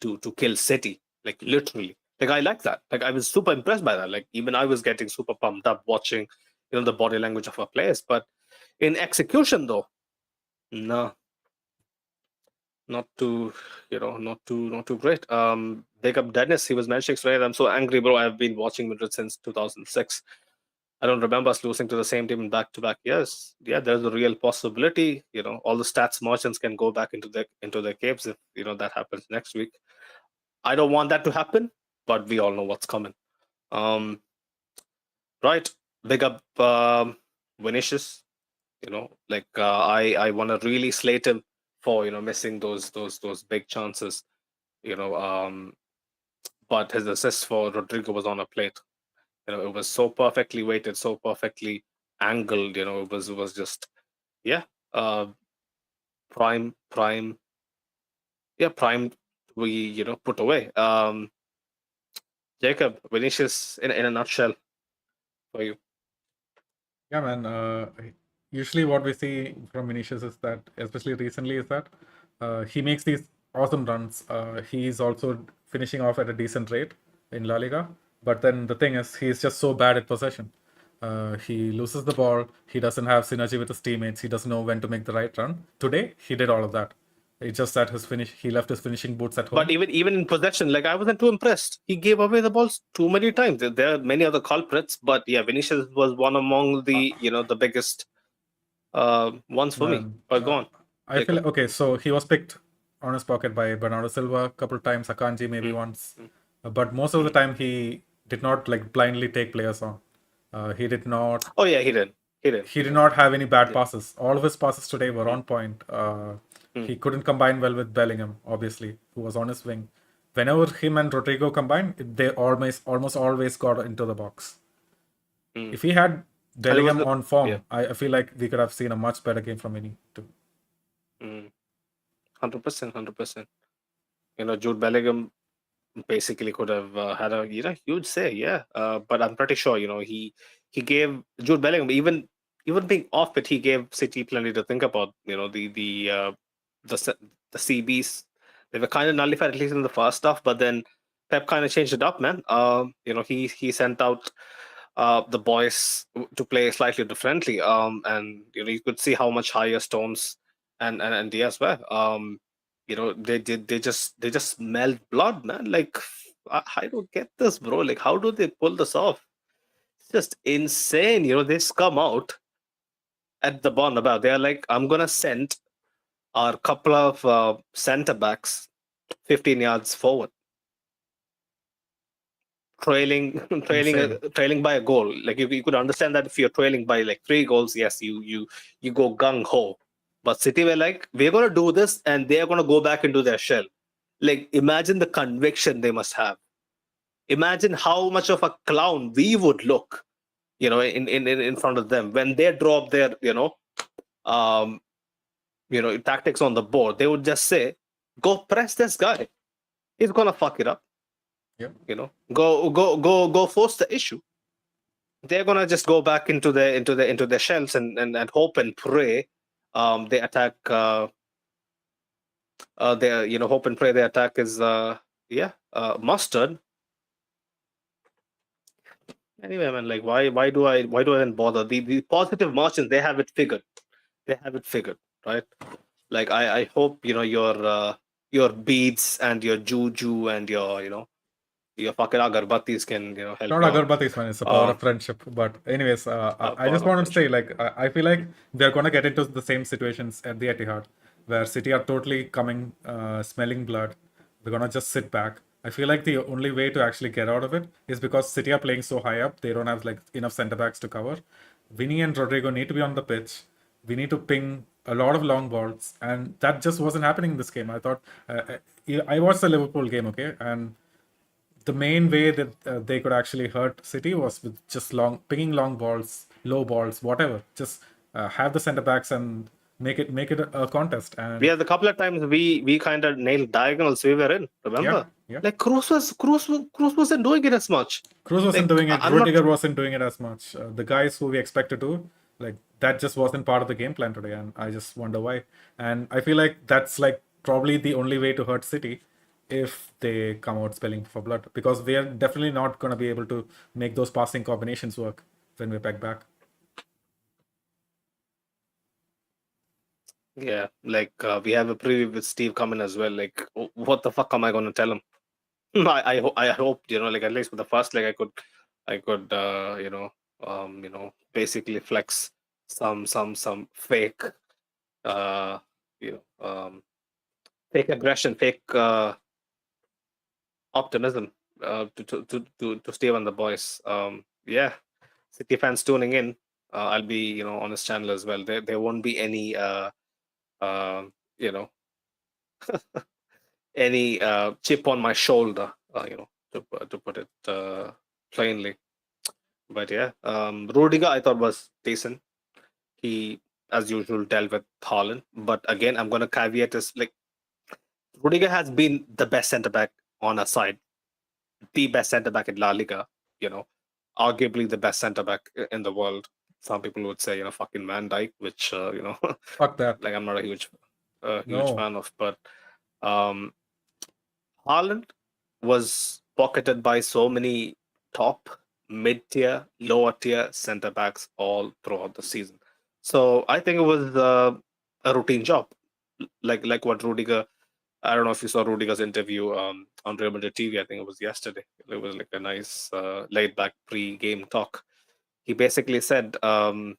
to kill City, like literally. Like I like that. Like I was super impressed by that. Like even I was getting super pumped up watching the body language of our players. But in execution though, no, not too not too great. Big up Dennis, he was mentioning today, I'm so angry, bro. I've been watching Madrid since 2006. I don't remember us losing to the same team in back-to-back years. Yeah, there's a real possibility. All the stats merchants can go back into their caves if that happens next week. I don't want that to happen, but we all know what's coming. Right, big up Vinicius. I want to really slate him for missing those big chances. But his assist for Rodrigo was on a plate. It was so perfectly weighted, so perfectly angled. It was just uh, prime. Yeah, prime. We put away. Jacob, Vinicius in a nutshell for you. Yeah, man. Usually, what we see from Vinicius is that, especially recently, is that he makes these awesome runs. He's also finishing off at a decent rate in La Liga. But then the thing is, he's just so bad at possession. He loses the ball. He doesn't have synergy with his teammates. He doesn't know when to make the right run. Today, he did all of that. It's just that he left his finishing boots at home. But even in possession, like I wasn't too impressed. He gave away the balls too many times. There are many other culprits, but yeah, Vinicius was one among the the biggest ones for me. But go on. I feel like, okay, so he was picked on his pocket by Bernardo Silva a couple of times, Akanji maybe once, but most of the time he did not like blindly take players on. He did not. Oh yeah, he did. He did not have any bad passes. All of his passes today were on point. He couldn't combine well with Bellingham, obviously, who was on his wing. Whenever him and Rodrigo combined, they almost always got into the box. If he had Bellingham on form, I feel like we could have seen a much better game from Vinny too. 100%. Jude Bellingham basically could have had a huge say, yeah. But I'm pretty sure he gave Jude Bellingham even being off it, he gave City plenty to think about. The CBs, they were kind of nullified at least in the first half, but then Pep kind of changed it up, man. He sent out the boys to play slightly differently, and you could see how much higher Stones and Diaz were. They just smelled blood, man. Like I don't get this, bro. Like how do they pull this off? It's just insane. They just come out at the Bernabeu. They are like, I'm gonna send our couple of centre backs 15 yards forward, trailing by a goal. Like you could understand that if you're trailing by like 3 goals, yes, you go gung ho. But City were like, we're gonna do this, and they're gonna go back into their shell. Like imagine the conviction they must have. Imagine how much of a clown we would look, in front of them when they drop their tactics on the board. They would just say, go press this guy. He's gonna fuck it up. Yep. Go force the issue. they're gonna just go back into their shells and hope and pray. They attack. They hope and pray the attack is mustard. Anyway, man, like why do I even bother? The positive margins, they have it figured. They have it figured, right? Like I hope your beads and your juju and your fucking agarbattis can help Not you out. Agarbatis, man. It's the power of friendship. But anyways, I just want to say, like, I feel like they're gonna get into the same situations at the Etihad, where City are totally coming, smelling blood. They're gonna just sit back. I feel like the only way to actually get out of it is because City are playing so high up. They don't have like enough centre backs to cover. Vinny and Rodrigo need to be on the pitch. We need to ping a lot of long balls, and that just wasn't happening in this game. I thought I watched the Liverpool game, okay, and the main way that they could actually hurt City was with just pinging long balls, low balls, whatever. Just have the centre backs and make it a contest. And We had a couple of times we kind of nailed diagonals we were in. Remember? yeah. Like Cruz wasn't doing it as much. Cruz wasn't Like doing it. I'm not. Rudiger wasn't doing it as much. The guys who we expected to, like that, just wasn't part of the game plan today, and I just wonder why. And I feel like that's like probably the only way to hurt City if they come out spelling for blood, because we are definitely not going to be able to make those passing combinations work when we back back. Yeah, like we have a preview with Steve coming as well. Like, what the fuck am I going to tell him? I hope like at least for the first leg I could basically flex some fake uh fake aggression, fake optimism to Steve and the boys. Yeah, City fans tuning in. I'll be on this channel as well. There won't be any you know any chip on my shoulder. To put it plainly. But yeah, Rudiger I thought was decent. He, as usual, dealt with Haaland. But again, I'm going to caveat this: like Rudiger has been the best centre back on our side, the best centre back in La Liga. Arguably the best centre back in the world. Some people would say, fucking Van Dijk, which Fuck that. like I'm not a huge No. fan of. But Haaland was pocketed by so many top, mid-tier, lower-tier centre backs all throughout the season. So I think it was a routine job, like what Rudiger. I don't know if you saw Rudiger's interview on Real Madrid TV. I think it was yesterday. It was like a nice laid-back pre-game talk. He basically said, "Yeah,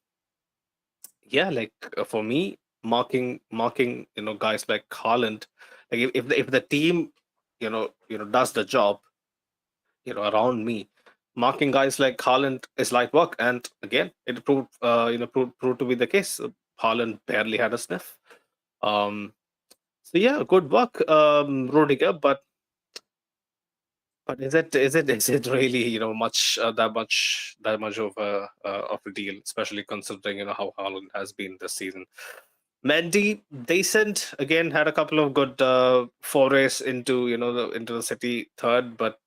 like for me, marking guys like Haaland, like if the team does the job around me, marking guys like Haaland is light work." And again, it proved to be the case. Haaland barely had a sniff. So yeah, good work, Rudiger. But is it really much that much of a deal, especially considering how Haaland has been this season. Mendy, decent. Again, had a couple of good forays into into the City third, but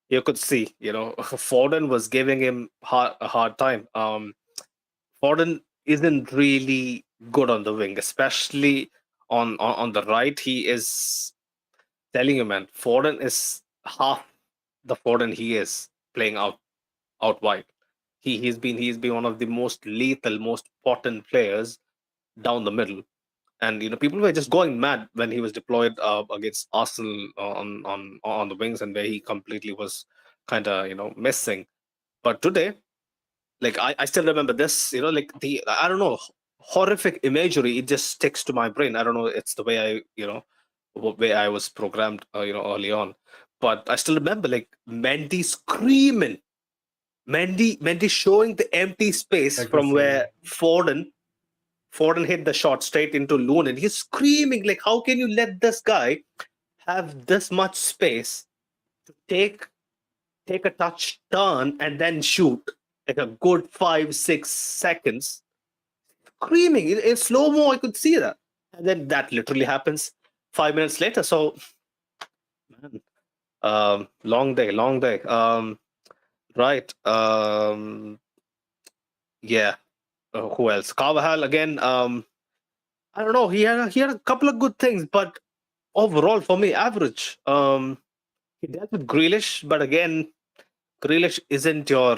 you could see Foden was giving him a hard time. Foden isn't really good on the wing, especially on the right. He is telling you, man, Foden is half the Foden he is playing out wide. He's been one of the most lethal, most potent players down the middle. And people were just going mad when he was deployed against Arsenal on the wings, and where he completely was kind of missing. But today, like I still remember this, like the I don't know, horrific imagery. It just sticks to my brain. I don't know. It's the way way I was programmed, early on. But I still remember like Mendy screaming, Mendy showing the empty space Like from this, where Foden hit the shot straight into Loon, and he's screaming like, "How can you let this guy have this much space to take a touch, turn, and then shoot like a good 5-6 seconds?" Screaming in slow mo, I could see that, and then that literally happens 5 minutes later. So, man, long day. Right. Yeah. Who else? Carvajal again. I don't know. He had a couple of good things, but overall for me, average. He dealt with Grealish, but again, Grealish isn't your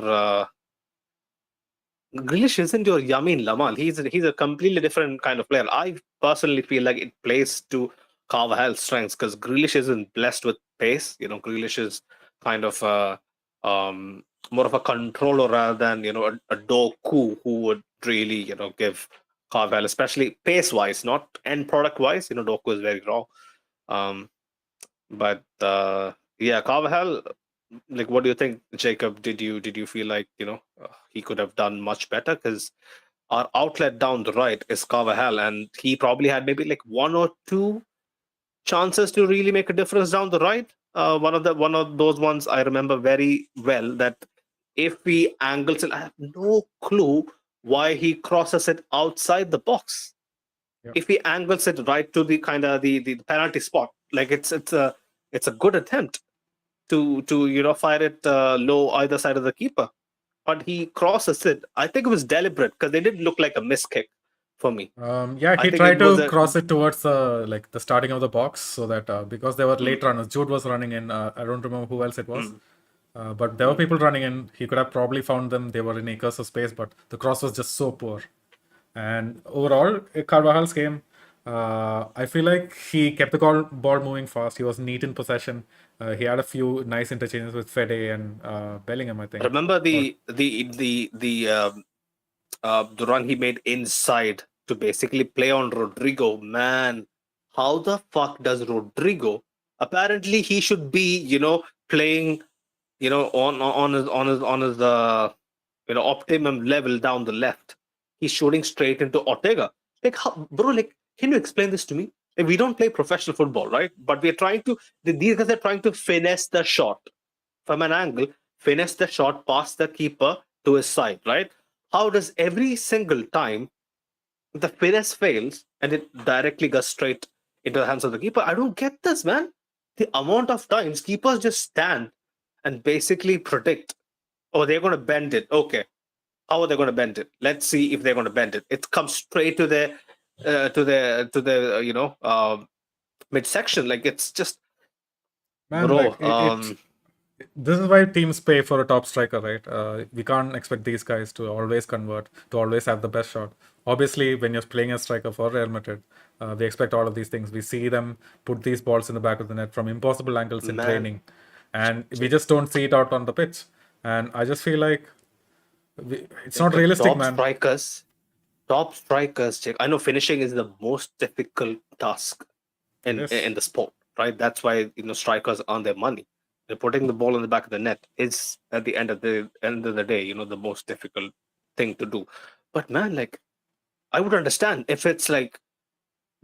Yamin Lamal. He's a completely different kind of player. I personally feel like it plays to Carvajal's strengths because Grealish isn't blessed with pace. Grealish is kind of um, more of a controller rather than a Doku who would really give Carvajal, especially pace wise, not end product wise. Doku is very raw. Um, but yeah, Carvajal. Like, what do you think, Jacob? Did you feel like he could have done much better? Because our outlet down the right is Carvajal, and he probably had maybe like one or two chances to really make a difference down the right. One of those ones I remember very well. That if he angles it, I have no clue why he crosses it outside the box. Yeah. If he angles it right to the kind of the penalty spot, like it's a good attempt to fire it low either side of the keeper, but he crosses it. I think it was deliberate because they didn't look like a miss kick for me. Yeah, I he think tried it was to a cross it towards like the starting of the box so that because there were mm, late runners, Jude was running in. I don't remember who else it was, mm, but there were people running in. He could have probably found them. They were in acres of space, but the cross was just so poor. And overall, Carvajal's game, I feel like he kept the ball moving fast. He was neat in possession. He had a few nice interchanges with Fede and Bellingham, I think. remember Or the run he made inside to basically play on Rodrigo. Man, how the fuck does Rodrigo? Apparently, he should be playing on his optimum level down the left. He's shooting straight into Ortega. Like, how, bro, like, can you explain this to me? Like, we don't play professional football, right? But we're trying to, these guys are trying to finesse the shot from an angle, finesse the shot past the keeper to his side, right? How does every single time the finesse fails and it directly goes straight into the hands of the keeper? I don't get this, man. The amount of times keepers just stand and basically predict, oh, they're going to bend it. Okay, how are they going to bend it? Let's see if they're going to bend it. It comes straight to the midsection. Like, it's just, man, bro. like this is why teams pay for a top striker, right? We can't expect these guys to always convert, to always have the best shot. Obviously, when you're playing a striker for Real Madrid, we expect all of these things. We see them put these balls in the back of the net from impossible angles in Man, training, and we just don't see it out on the pitch. And I just feel like it's not Jacob, realistic, man. top strikers. I know finishing is the most difficult task It in is. in the sport, right? That's why strikers earn their money. Putting the ball in the back of the net is at the end of the day, the most difficult thing to do. But man, like, I would understand if it's like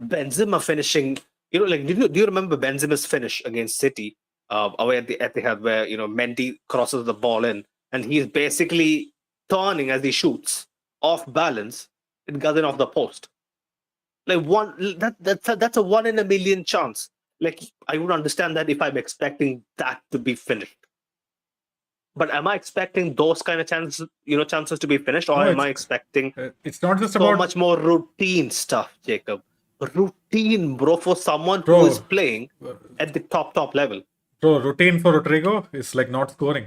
Benzema finishing. Like, do you remember Benzema's finish against City away at the Etihad, where Mendy crosses the ball in, and he's basically turning as he shoots off balance. It goes in off the post. Like, that's a 1 in a million chance. Like, I would understand that if I'm expecting that to be finished. But am I expecting those kind of chances to be finished, or No, am I expecting it's not just so about, much more routine stuff, Jacob? Routine, bro, for someone who is bro. playing at the top level. Bro, routine for Rodrigo is like not scoring.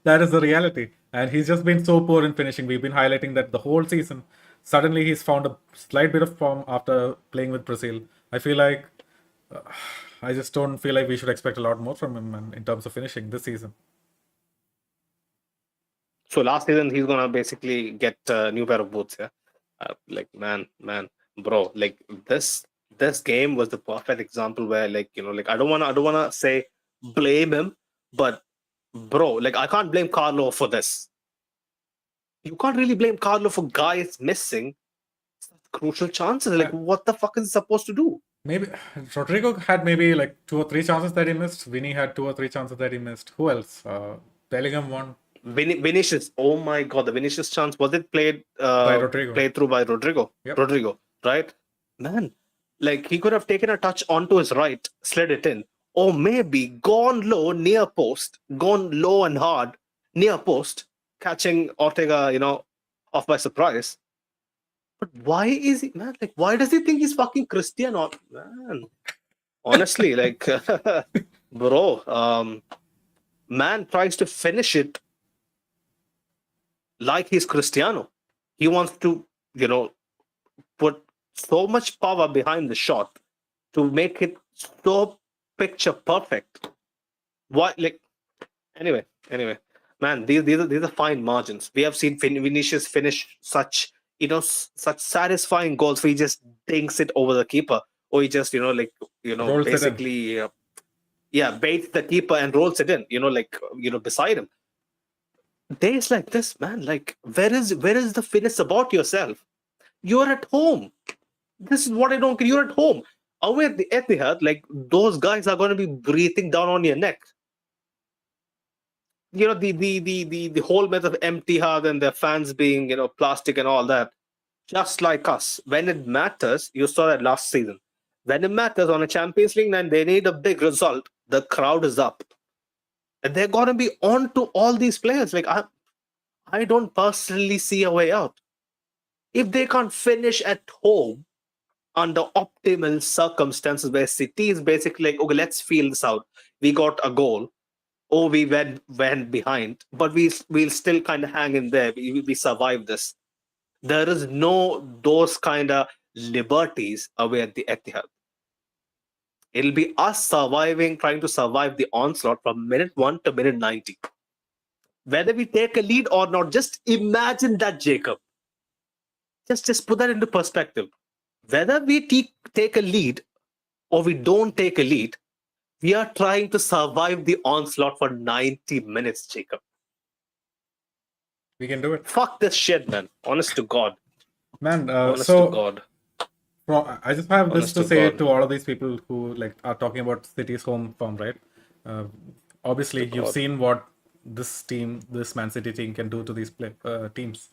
That is the reality. And he's just been so poor in finishing. We've been highlighting that the whole season. Suddenly, he's found a slight bit of form after playing with Brazil. I feel like uh, I just don't feel like we should expect a lot more from him in terms of finishing this season. So last season he's gonna basically get a new pair of boots. Yeah, like, man, bro. Like, this game was the perfect example where, like, I don't wanna say blame him, but bro, like, I can't blame Carlo for this. You can't really blame Carlo for guys missing crucial chances. Like, Uh, what the fuck is he supposed to do? Maybe Rodrigo had maybe like 2 or 3 chances that he missed. Vinny had 2 or 3 chances that he missed. Who else? Bellingham won Vinicius, oh my god, the Vinicius chance, was it by Rodrigo. played through by Rodrigo? Yep. Rodrigo, right? Man, like, he could have taken a touch onto his right, slid it in, or maybe gone low near post, gone low and hard near post, catching Ortega, off by surprise. But why is he, man? Like, why does he think he's fucking Cristiano, man? Honestly, like, bro, man tries to finish it like he's Cristiano. He wants to, put so much power behind the shot to make it so picture perfect. What, like, anyway, man, these are fine margins. We have seen Vinicius finish such, such satisfying goals where he just dinks it over the keeper, or he just, Rolls it in. basically, baits the keeper and rolls it in, beside him. Days like this, man, like, where is the finish about yourself? You're at home. This is what I don't get. You're at home. Away at the Etihad, like, those guys are going to be breathing down on your neck. The whole myth of Etihad and their fans being, plastic and all that. Just like us, when it matters, you saw that last season. When it matters on a Champions League night, they need a big result. The crowd is up, and they're going to be on to all these players. Like, I don't personally see a way out. If they can't finish at home under optimal circumstances, where City is basically like, okay, let's feel this out. We got a goal, or we went behind, but we'll still kind of hang in there. We survive this. There is no those kind of liberties away at the Etihad. It'll be us trying to survive the onslaught from minute 1 to minute 90. Whether we take a lead or not, just imagine that, Jacob. Just put that into perspective. Whether we take a lead or we don't take a lead, we are trying to survive the onslaught for 90 minutes, Jacob. We can do it. Fuck this shit, man. Honest to God. Man, Honest to God. I just have Honest this to to say God. to all of these people who are talking about City's home form, right? Obviously, To you've God. seen what this Man City team can do to these teams.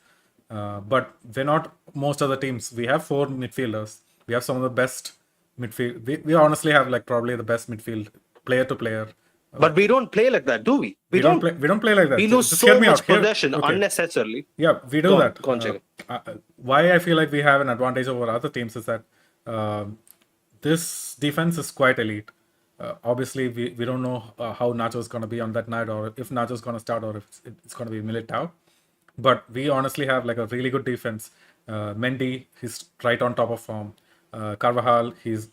But we're not most other teams. We have 4 midfielders. We have some of the best midfield. We honestly have probably the best midfield player to player. But we don't play like that, do we? We don't play like that. We lose Just so hear me much out. possession unnecessarily. Yeah, we do Go on, that. go on, Jacob. Why I feel like we have an advantage over other teams is that this defense is quite elite. Obviously, we don't know how Nacho is going to be on that night, or if Nacho is going to start, or if it's going to be Militao. But we honestly have a really good defense. Mendy, he's right on top of form. Carvajal, he's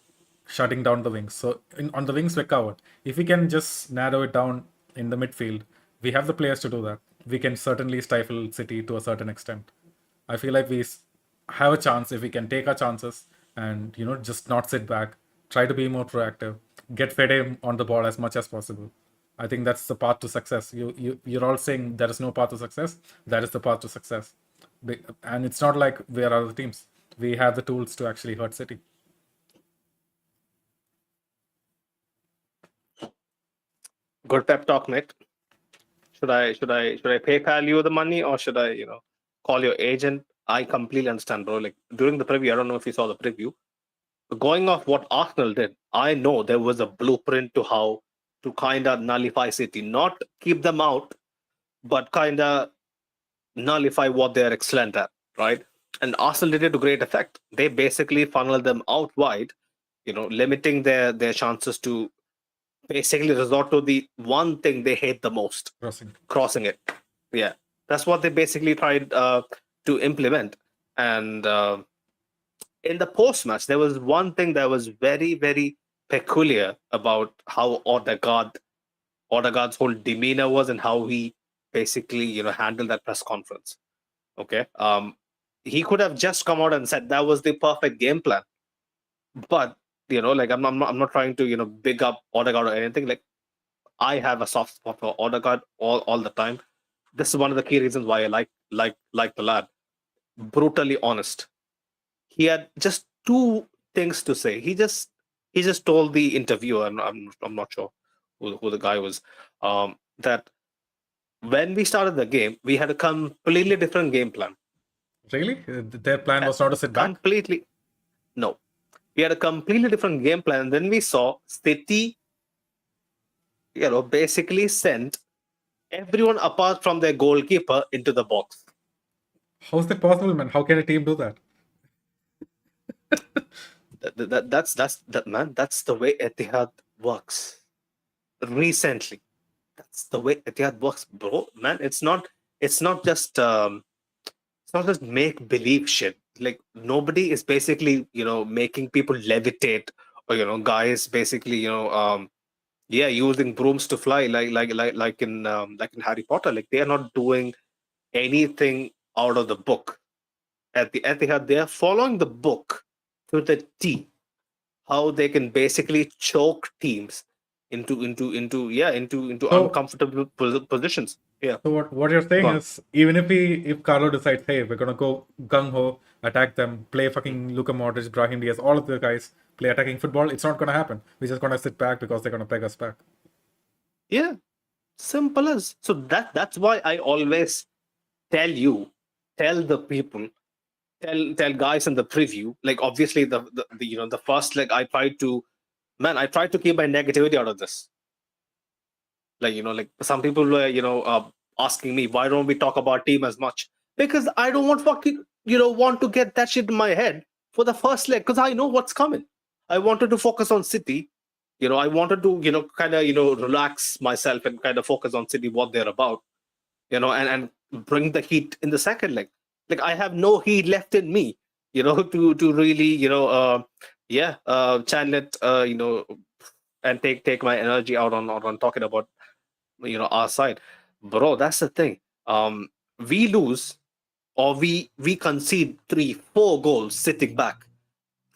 shutting down the wings. So on the wings, we're covered. If we can just narrow it down in the midfield, we have the players to do that. We can certainly stifle City to a certain extent. I feel like we have a chance if we can take our chances and just not sit back, try to be more proactive, get Fede on the ball as much as possible. I think that's the path to success. You're all saying there is no path to success. That is the path to success, and it's not like we are other teams. We have the tools to actually hurt City. Good pep talk, mate. Should I PayPal you the money, or should I call your agent? I completely understand, bro. Like, during the preview, I don't know if you saw the preview. Going off what Arsenal did, I know there was a blueprint to how to kind of nullify City, not keep them out, but kind of nullify what they're excellent at, right? And Arsenal did it to great effect. They basically funneled them out wide, limiting their chances to basically resort to the one thing they hate the most, crossing it. Yeah, that's what they basically tried to implement. And in the post match, there was one thing that was very, very peculiar about how Odegaard's whole demeanor was, and how he basically handled that press conference. Okay, he could have just come out and said that was the perfect game plan, but I'm not trying to big up Odegaard or anything. Like, I have a soft spot for Odegaard all the time. This is one of the key reasons why I like the lad. Brutally honest. He had just 2 things to say. He just told the interviewer, and I'm not sure who the guy was, that when we started the game, we had a completely different game plan. Really? Their plan was not to sit back? Completely. No. We had a completely different game plan. And then we saw City basically sent everyone apart from their goalkeeper into the box. How's that possible, man? How can a team do that? That's the way Etihad works. Recently, that's the way Etihad works, bro. Man, it's not just make believe shit. Like nobody is basically making people levitate, or guys basically using brooms to fly like in Harry Potter. Like they are not doing anything out of the book. At the Etihad, they are following the book to the T. How they can basically choke teams into So, uncomfortable positions. Yeah, so what you're saying go on. is, even if Carlo decides, hey, we're gonna go gung ho, attack them, play fucking Luka Modric, Brahim Diaz, all of the guys play attacking football, it's not gonna happen. We're just gonna sit back because they're gonna peg us back. Yeah, simple as. So that's why I always tell the people, tell guys in the preview. Like obviously the first leg, I tried to keep my negativity out of this. Like some people were asking me, why don't we talk about team as much? Because I don't want to get that shit in my head for the first leg, because I know what's coming. I wanted to focus on City. I wanted to kind of relax myself and kind of focus on City, what they're about, and bring the heat in the second leg. Like I have no heat left in me, to really channel it, and take my energy out on talking about our side. Bro, that's the thing. We lose, or we concede 3-4 goals sitting back,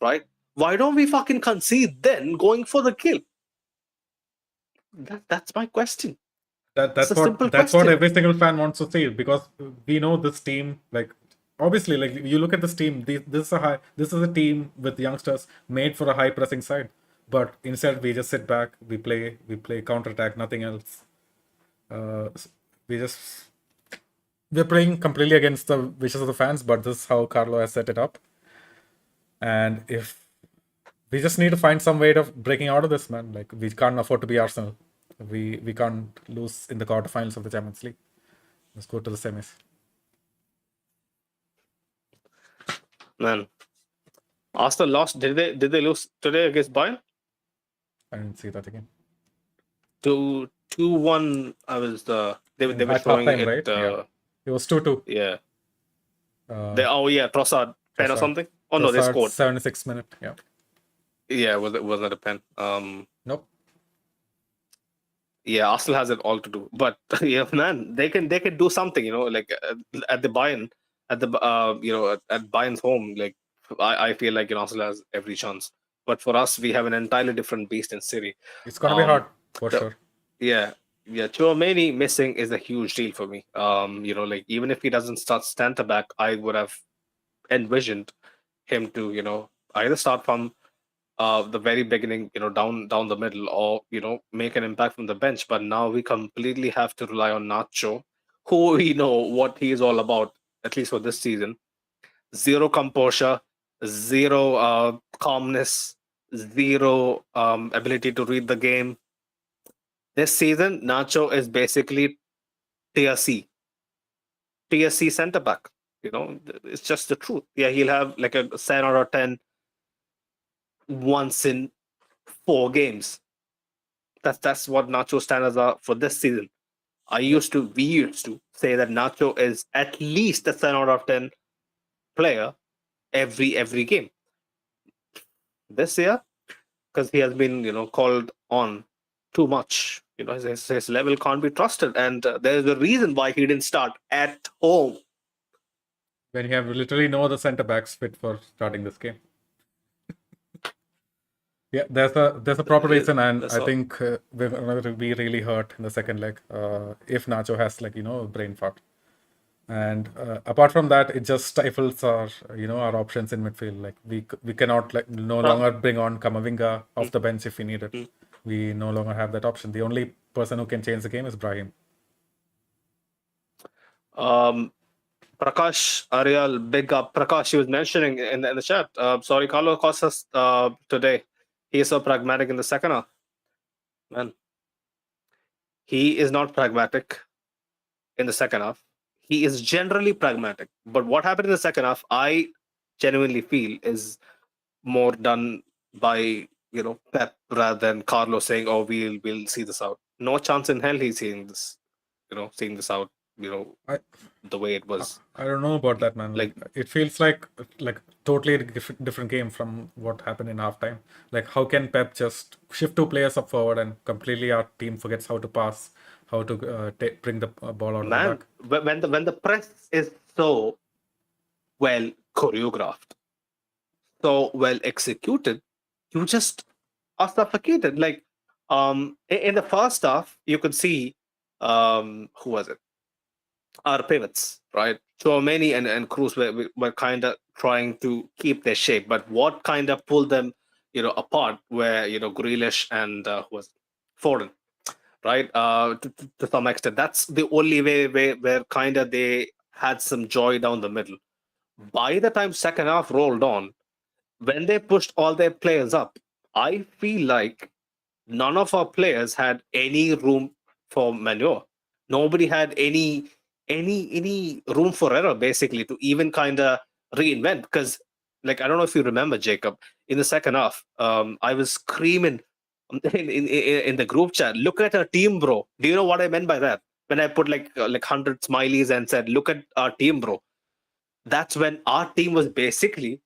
right? Why don't we fucking concede then going for the kill? That's my question. It's a simple That's what question. every single fan wants to see, because we know this team, like, obviously, like, you look at this team, this is a team with youngsters made for a high pressing side, but instead we just sit back, we play counter attack, nothing else. uh, we just we're playing completely against the wishes of the fans, but this is how Carlo has set it up. And if we just need to find some way of breaking out of this, man. Like, we can't afford to be Arsenal. We can't lose in the quarterfinals of the Champions League. Let's go to the semis. Man, Arsenal lost. Did they lose today against Bayern? I didn't see that again. 2-1. I was they were At showing halftime, it. right? Yeah. It was 2-2. Yeah. Uh, Trossard pen or Trossard. something. Oh no, they Trossard, scored. 76th minute. Yeah. Yeah, wasn't a pen. Nope. Yeah, Arsenal has it all to do. But yeah, man, they can do something. Like at the Bayern, at Bayern's home. Like I feel like Arsenal has every chance. But for us, we have an entirely different beast in City. It's going to be hard, for the- sure. Yeah, Chouameni missing is a huge deal for me. Like even if he doesn't start center back, I would have envisioned him to either start from the very beginning, down the middle, or make an impact from the bench. But now we completely have to rely on Nacho, who we know what he is all about, at least for this season. Zero composure, zero calmness, zero ability to read the game. This season, Nacho is basically tier C, tier C center back. It's just the truth. Yeah, he'll have like a 7 out of 10 once in 4 games. That's what Nacho standards are for this season. We used to say that Nacho is at least a 10 out of 10 player every game. This year, because he has been called on too much. His level can't be trusted, and there's a reason why he didn't start at home. When you have literally no other center backs fit for starting this game. Yeah, there's a proper reason, and I think we're going to be really hurt in the second leg if Nacho has brain fart. And apart from that, it just stifles our options in midfield. Like, we cannot no longer bring on Kamavinga off the bench if we need it. We no longer have that option. The only person who can change the game is Brahim. Prakash Ariel, big up. Prakash, he was mentioning in the chat. Sorry, Carlo Costas today. He is so pragmatic in the second half. Man, He is not pragmatic in the second half. He is generally pragmatic. But what happened in the second half, I genuinely feel is more done by Pep rather than Carlos saying, "Oh, we'll see this out." No chance in hell he's seeing this out. You know I the way it I was. I don't know about that, man. Like Like, it feels like totally a different game from what happened in halftime. Like how can Pep just shift two players up forward and completely our team forgets how to pass, how to bring the ball out of the man, back? when the press is so well choreographed, so well executed, you just are suffocated. Like, in the first half, you could see, who was it? Our pivots, right? Chouameni and Cruz were kind of trying to keep their shape, but what kind of pulled them, apart were Grealish and who was it? Foden, right? To some extent, that's the only way where kind of they had some joy down the middle. By the time second half rolled on, when they pushed all their players up, I feel like none of our players had any room for maneuver. Nobody had any room for error basically to even kind of reinvent. Because, like, I don't know if you remember, Jacob, in the second half, I was screaming in the group chat, "Look at our team, bro!" Do you know what I meant by that? When I put like 100 smileys and said, "Look at our team, bro." That's when our team was basically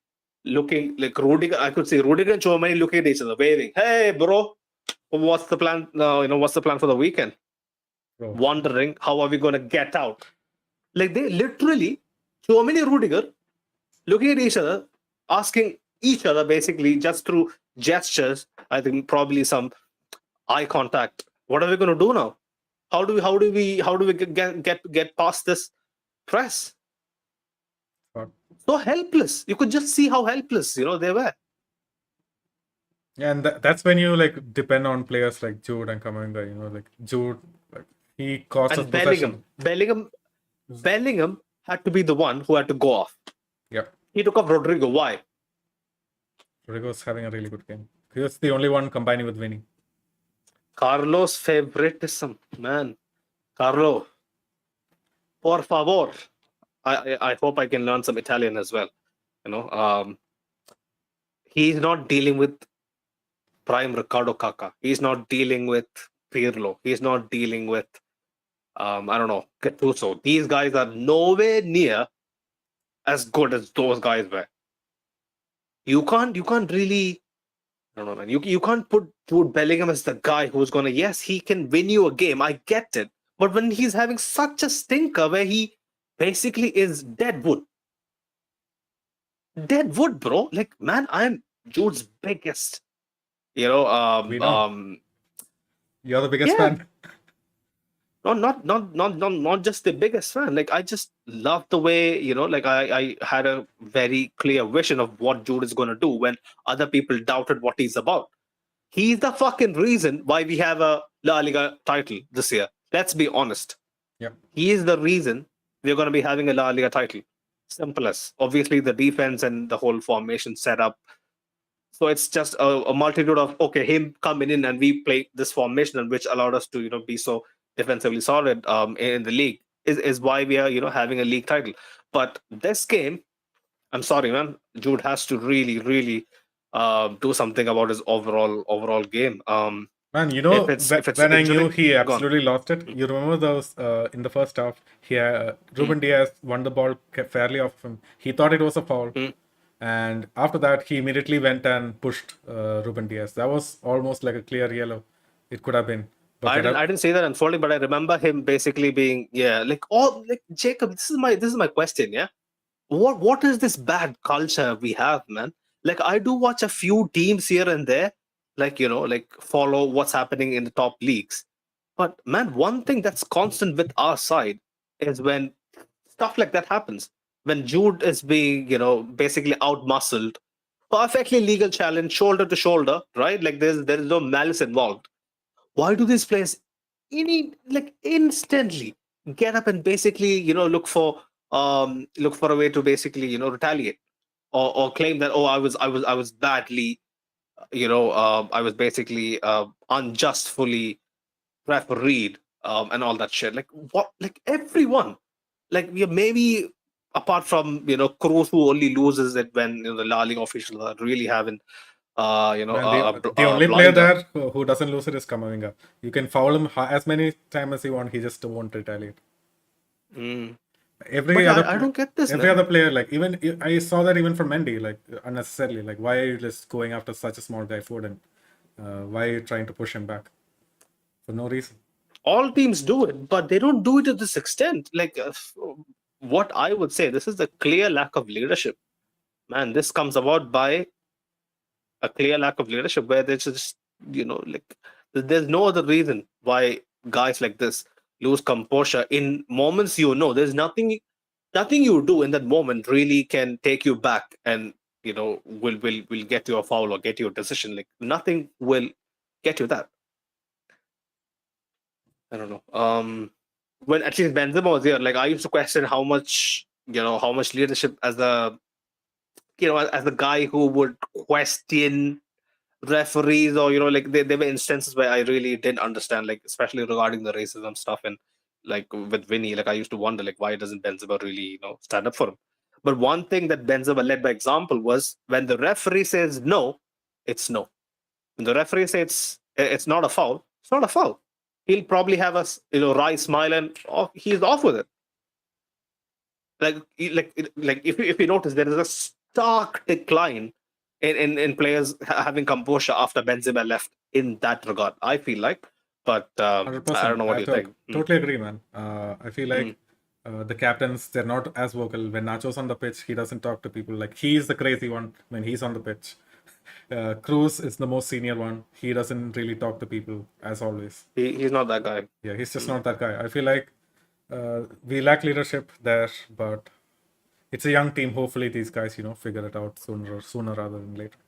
looking like Rudiger. I could see Rudiger and Chouamani looking at each other, waving, "Hey, bro, what's the plan? What's the plan for the weekend?" Bro, Wondering how are we going to get out. Like, they literally, Chouamani and Rudiger looking at each other, asking each other basically just through gestures. I think probably some eye contact. What are we going to do now? How do we get past this press? God. So helpless. You could just see how helpless they were. Yeah, and that's when you like depend on players like Jude and Kaminga. Like Jude, like he cost us And possession. Bellingham had to be the one who had to go off. Yeah, He took off Rodrigo. Why? Rodrigo's having a really good game. He was the only one combining with Vinny. Carlos favoritism, man. Carlo, por favor. I hope I can learn some Italian as well. He's not dealing with prime Ricardo Kaká. He's not dealing with Pirlo. He's not dealing with I don't know, Gattuso. These guys are nowhere near as good as those guys were. You can't really, I don't know, man. You can't put Jude Bellingham as the guy who's gonna. Yes, he can win you a game. I get it, but when he's having such a stinker where he basically is dead wood, bro. Like, man, I'm Jude's biggest. You know, We know you're the biggest yeah, fan. not just the biggest fan. Like, I just love the way like I had a very clear vision of what Jude is gonna do when other people doubted what he's about. He's the fucking reason why we have a La Liga title this year. Let's be honest. Yeah, He is the reason we're going to be having a La Liga title. Simple as. Obviously, the defense and the whole formation setup. So it's just a multitude of, okay, him coming in and we play this formation, and which allowed us to be so defensively solid in the league is why we are having a league title. But this game, I'm sorry, man, Jude has to really, really do something about his overall game. man. If it's When I knew injury, he gone. absolutely lost it. You remember those in the first half? Ruben Diaz won the ball fairly off him. He thought it was a foul. Mm. And after that, he immediately went and pushed Ruben Diaz. That was almost like a clear yellow. It could have been. But I didn't see that unfolding, but I remember him basically being, like, like, Jacob. This is my question. Yeah, what is this bad culture we have, man? Like, I do watch a few teams here and there, like like follow what's happening in the top leagues. But man, one thing that's constant with our side is when stuff like that happens. When Jude is being basically out muscled, perfectly legal challenge, shoulder to shoulder, right? Like, there is no malice involved. Why do these players like instantly get up and basically look for a way to basically retaliate, or claim that, oh, I was badly, I was basically unjustly refereed and all that shit. Like what? Like everyone. Like maybe apart from Cruz, who only loses it when the La Liga officials are really having Man, the a only player blinder. there who doesn't lose it is Camavinga. You can foul him as many times as you want, he just won't retaliate. Mm. Every But other I don't get this, every man. other player, like even I saw that even from Mendy, like unnecessarily. Like why are you just going after such a small guy, Foden? Why are you trying to push him back for no reason? All teams do it, but they don't do it to this extent. Like what I would say, this is a clear lack of leadership, man. This comes about by a clear lack of leadership, where there's just like there's no other reason why guys like this lose composure in moments. There's nothing you do in that moment really can take you back and will get you a foul or get you a decision. Like nothing will get you that. I don't know. When at least Benzema was here, like I used to question how much leadership as as a guy who would question referees, or like there were instances where I really didn't understand, like especially regarding the racism stuff, and like with Vinny, like I used to wonder like why doesn't Benzema really stand up for him. But one thing that Benzema led by example was when the referee says no, it's no. When the referee says it's not a foul, it's not a foul. He'll probably have us wry smile and he's off with it. Like if you notice, there is a stark decline in players having composure after Benzema left in that regard, I feel like. But I don't 100%. know what you think. Totally agree, man. I feel like Mm. the captains, they're not as vocal. When Nacho's on the pitch, he doesn't talk to people. Like, he's the crazy one when he's on the pitch. Cruz is the most senior one. He doesn't really talk to people, as always. He's not that guy. Yeah, he's just not that guy. I feel like we lack leadership there, but it's a young team. Hopefully, these guys, figure it out sooner rather than later.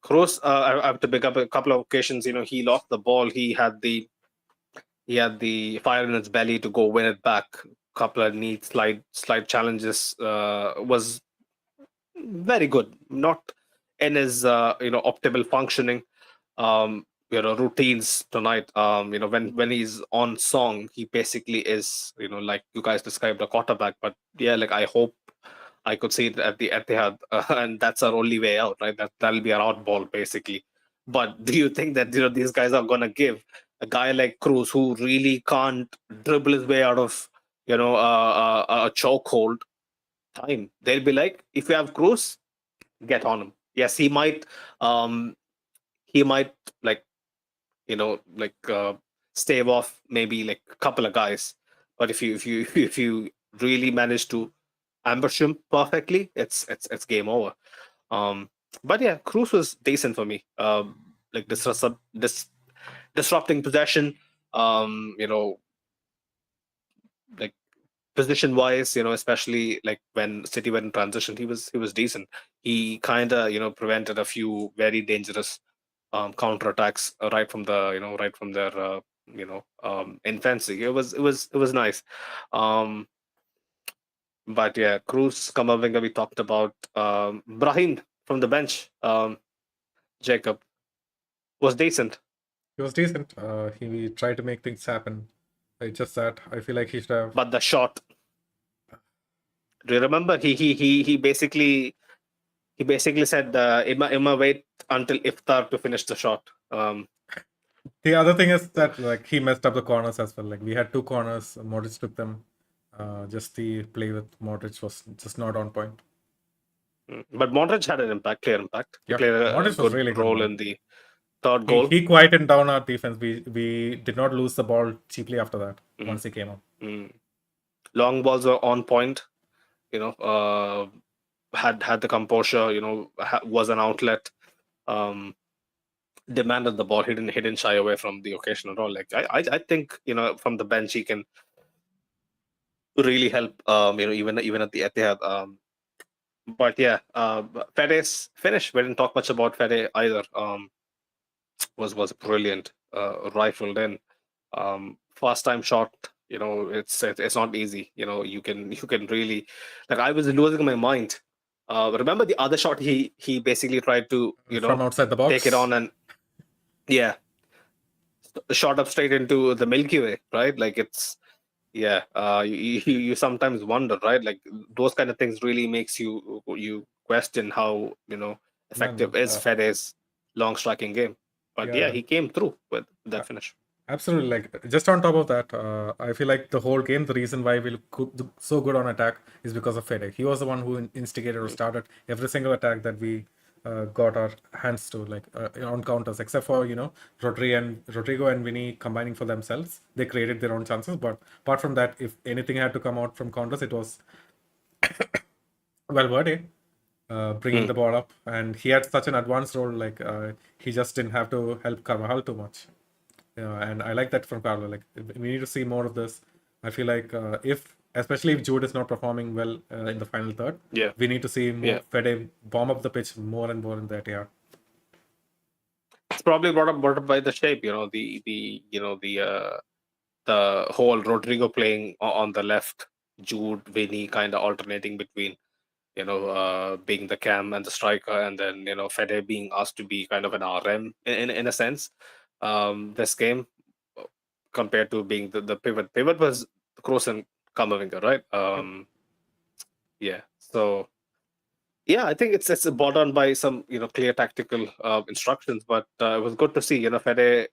Kroos, I have to pick up a couple of occasions. He lost the ball. He had the fire in his belly to go win it back. Couple of neat slide challenges. Was very good. Not in his optimal functioning routines tonight. When he's on song, he basically is like you guys described, a quarterback. But yeah, like I hope I could see it at the Etihad, and that's our only way out, right? That'll be our oddball basically. But do you think that these guys are gonna give a guy like Cruz, who really can't dribble his way out of a chokehold, time? They'll be like, if you have Cruz, get on him. Yes, um he might like like stave off maybe like a couple of guys, but if you really manage to ambush him perfectly, it's game over. um but yeah, Cruz was decent for me. Like disrupting possession, like position wise, especially like when City went in transition, he was decent. He kind of prevented a few very dangerous counter attacks right from their infancy. It was nice. Um, but yeah, Cruz, Kamavinga, we talked about. Brahim from the bench. Jacob was decent, He was decent. He tried to make things happen. It's just that I feel like he should have. but the shot. Do you remember? He basically said, Ima, wait until iftar to finish the shot. The other thing is that like he messed up the corners as well. Like we had two corners, Modric took them. Just the play with Modric was just not on point. But Modric had an clear impact. He Yeah, played a Modric was good really good, role man. in the third He goal. he quieted down our defense. We did not lose the ball cheaply after that. Once he came up. Long balls were on point. Had the composure. Was an outlet. Demanded the ball. He didn't shy away from the occasion at all. Like I think from the bench he can really help. Even at the Etihad. But yeah, Fede's finish. We didn't talk much about Fede either. Was brilliant. Rifled in. First time shot. It's not easy. You can really, like, I was losing my mind. Remember the other shot? He basically tried to From outside the box. take it on, and yeah, shot up straight into the Milky Way, right? Like it's you sometimes wonder, right? Like those kind of things really makes you question how effective Man, is Fede's long striking game. But yeah, yeah, he came through with uh, that finish. absolutely. Like just on top of that, I feel like the whole game, the reason why we look so good on attack is because of Fede. He was the one who instigated or Mm. started every single attack that we got our hands to, like on counters, except for Rodrigo and Vinny combining for themselves. They created their own chances, but apart from that, if anything had to come out from counters, it was Valverde bringing Mm. the ball up, and he had such an advanced role. Like he just didn't have to help Carvajal too much. And I like that from Carlo. Like we need to see more of this. I feel like especially if Jude is not performing well in the final third, Yeah, we need to see more yeah. Fede bomb up the pitch more and more in that yard. It's probably brought up by the shape. The whole Rodrigo playing on the left, Jude, Vinny kind of alternating between being the cam and the striker, and then Fede being asked to be kind of an RM in a sense. This game compared to being the pivot. Pivot was Kroos and Kamavinga, right? Yep. Yeah. So yeah, I think it's brought on by some clear tactical instructions, but it was good to see. Fede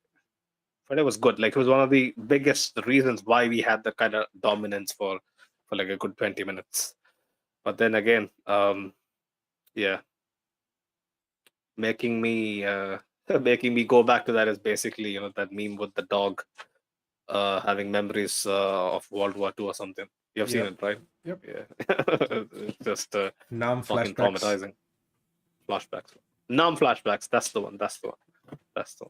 was good. Like it was one of the biggest reasons why we had the kind of dominance for like a good 20 minutes. But then again, yeah, making me making me go back to that is basically that meme with the dog having memories of World War II or something. You have seen Yep. it, right? Yep. Yeah. It's just Nam fucking flashbacks. traumatizing. Flashbacks. Numb flashbacks. That's the one. That's the one. That's the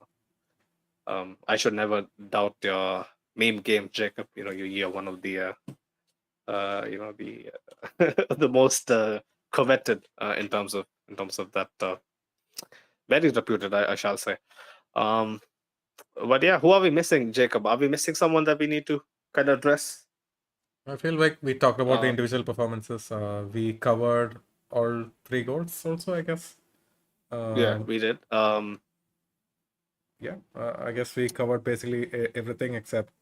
one. I should never doubt your meme game, Jacob. You're one of the the the most coveted in terms of that. Very reputed, I shall say. Um, but yeah, who are we missing, Jacob? Are we missing someone that we need to kind of address? I feel like we talked about the Uh, individual performances. We covered all three goals also, I guess. yeah, Um, we did. yeah, I guess we covered basically everything except,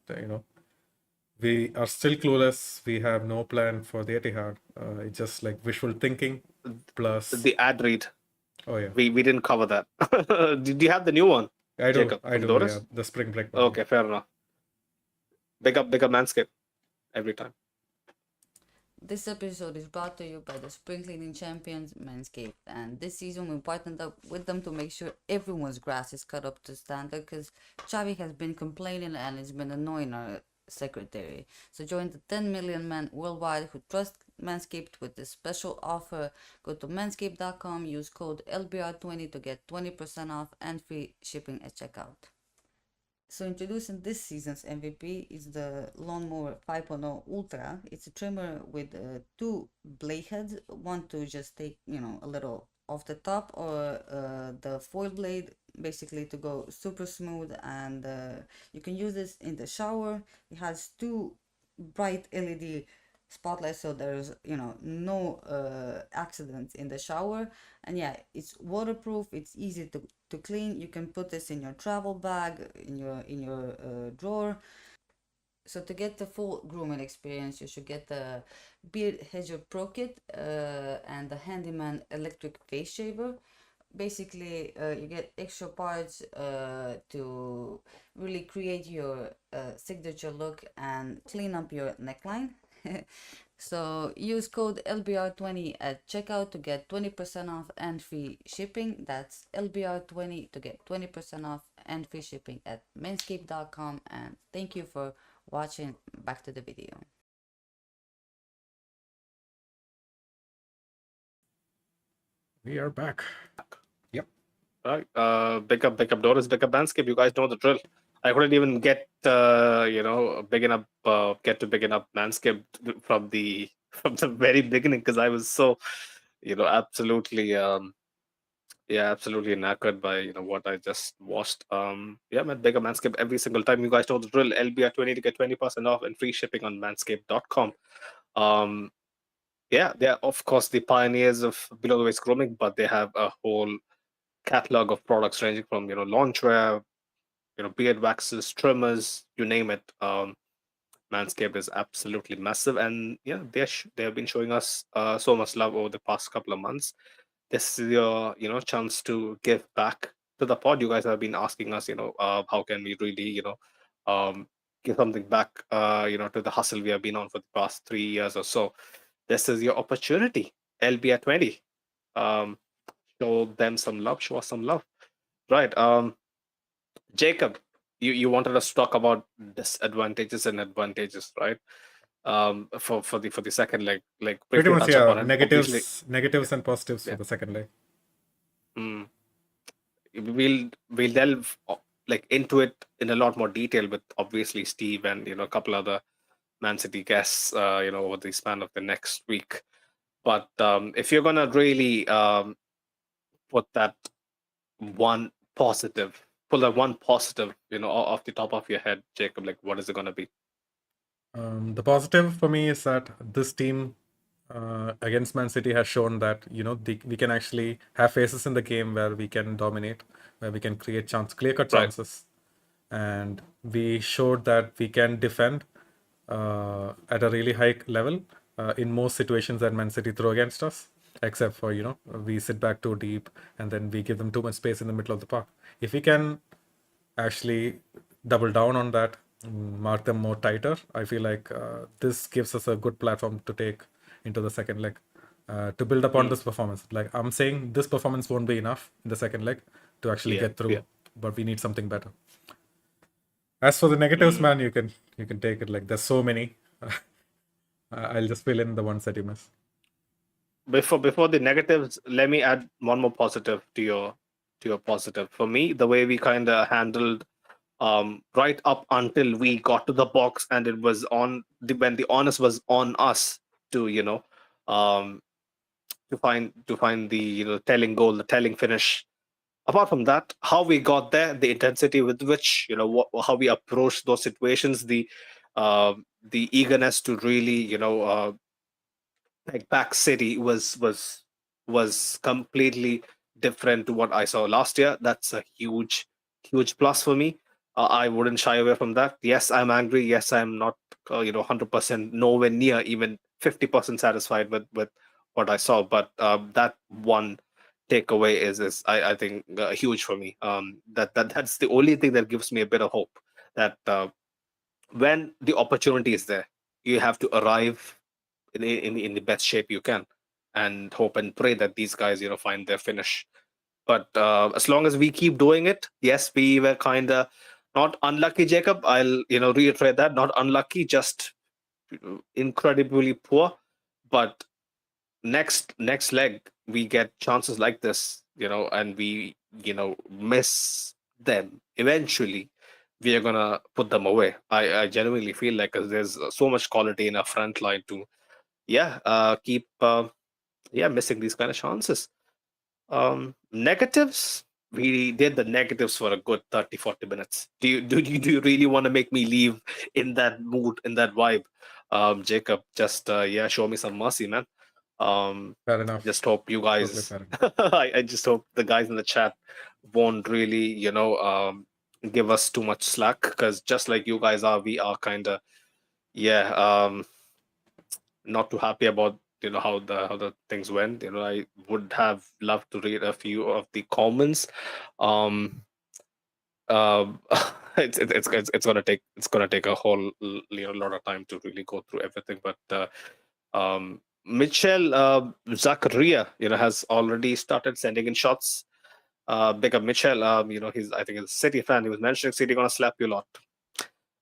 we are still clueless. We have no plan for the Etihad. It's just like wishful thinking plus. The ad read. Oh, yeah. We didn't cover that. Did you have the new one, I do. Jacob, I from do. Yeah. Doris? The spring break one. Yeah. Okay, fair enough. Big up Manscaped every time. This episode is brought to you by the spring cleaning champions Manscaped, and this season we partnered up with them to make sure everyone's grass is cut up to standard because Xavi has been complaining and it's been annoying our secretary. So join the 10 million men worldwide who trust Manscaped with this special offer. Go to manscaped.com, use code LBR20 to get 20% off and free shipping at checkout. So introducing this season's MVP is the Lawnmower 5.0 Ultra. It's a trimmer with two blade heads, one to just take, a little off the top, or the foil blade basically to go super smooth, and you can use this in the shower. It has two bright LED spotlights, so there's no accidents in the shower. And yeah, it's waterproof, it's easy to clean. You can put this in your travel bag, in your drawer. So to get the full grooming experience, you should get the Beard Hedger Pro Kit and the Handyman Electric Face Shaver. Basically, you get extra parts to really create your signature look and clean up your neckline. So use code LBR20 at checkout to get 20% off and free shipping. That's LBR20 to get 20% off and free shipping at manscaped.com. And thank you for watching. Back to the video. We are back. Yep. Right. Big up Doris, big up Manscaped. You guys know the drill. I couldn't even get big enough Manscaped from the very beginning because I was so absolutely absolutely knackered by what I just watched. Yeah, man, big up Manscaped every single time. You guys know the drill. LBR20 to get 20% off and free shipping on manscaped.com. Yeah, they're of course the pioneers of below the waist grooming, but they have a whole catalog of products ranging from launchwear, beard waxes, trimmers, you name it. Manscaped is absolutely massive, and yeah, they have been showing us so much love over the past couple of months. This is your chance to give back to the pod. You guys have been asking us, how can we really um, give something back, to the hustle we have been on for the past 3 years or so. This is your opportunity. LB at 20. Um, Show them some love. Show us some love. Right. Jacob, you wanted us to talk about disadvantages and advantages, right? For the second leg, like Pretty briefly much, touch upon yeah. it. Obviously, Negatives and positives yeah. for the second leg. Mm. We'll delve like into it in a lot more detail with obviously Steve and a couple other Man City guests, over the span of the next week. But if you're gonna really put that one positive, pull that one positive, off the top of your head, Jacob, like what is it gonna be? The positive for me is that this team against Man City has shown that we can actually have phases in the game where we can dominate, where we can create clear-cut Right. chances, and we showed that we can defend at a really high level in most situations that Man City throw against us, except for we sit back too deep and then we give them too much space in the middle of the park. If we can actually double down on that, mark them more tighter, I feel like this gives us a good platform to take into the second leg to build upon this performance. Like I'm saying, this performance won't be enough in the second leg to actually get through, but we need something better. As for the negatives, man, you can take it. Like there's so many. I'll just fill in the ones that you miss. Before the negatives, let me add one more positive to your positive. For me, the way we kind of handled right up until we got to the box, and it was when the onus was on us to um, to find the telling goal, the telling finish. Apart from that, how we got there, the intensity with which how we approached those situations, the eagerness to really like back City was completely different to what I saw last year. That's a huge plus for me. I wouldn't shy away from that. Yes, I'm angry. Yes, I'm not 100% nowhere near even 50% satisfied with what I saw. But that one takeaway is I think huge for me. That's the only thing that gives me a bit of hope that when the opportunity is there, you have to arrive in the best shape you can, and hope and pray that these guys find their finish. But as long as we keep doing it, yes, we were kind of not unlucky, Jacob. I'll reiterate that, not unlucky, just incredibly poor. But next leg we get chances like this, and we miss them. Eventually we are gonna put them away. I genuinely feel like, 'cause there's so much quality in our front line to keep missing these kind of chances. Negatives, we did the negatives for a good 30-40 minutes. Do you really want to make me leave in that mood, in that vibe? Jacob, just show me some mercy, man. Fair enough. Just hope you Totally guys fair enough. I just hope the guys in the chat won't really give us too much slack, because just like you guys are, we are kind of not too happy about how the things went. I would have loved to read a few of the comments. um it's gonna take a whole lot of time to really go through everything. But Mitchell Zakaria has already started sending in shots. Big up Mitchell. I think he's a City fan. He was mentioning City gonna slap you a lot.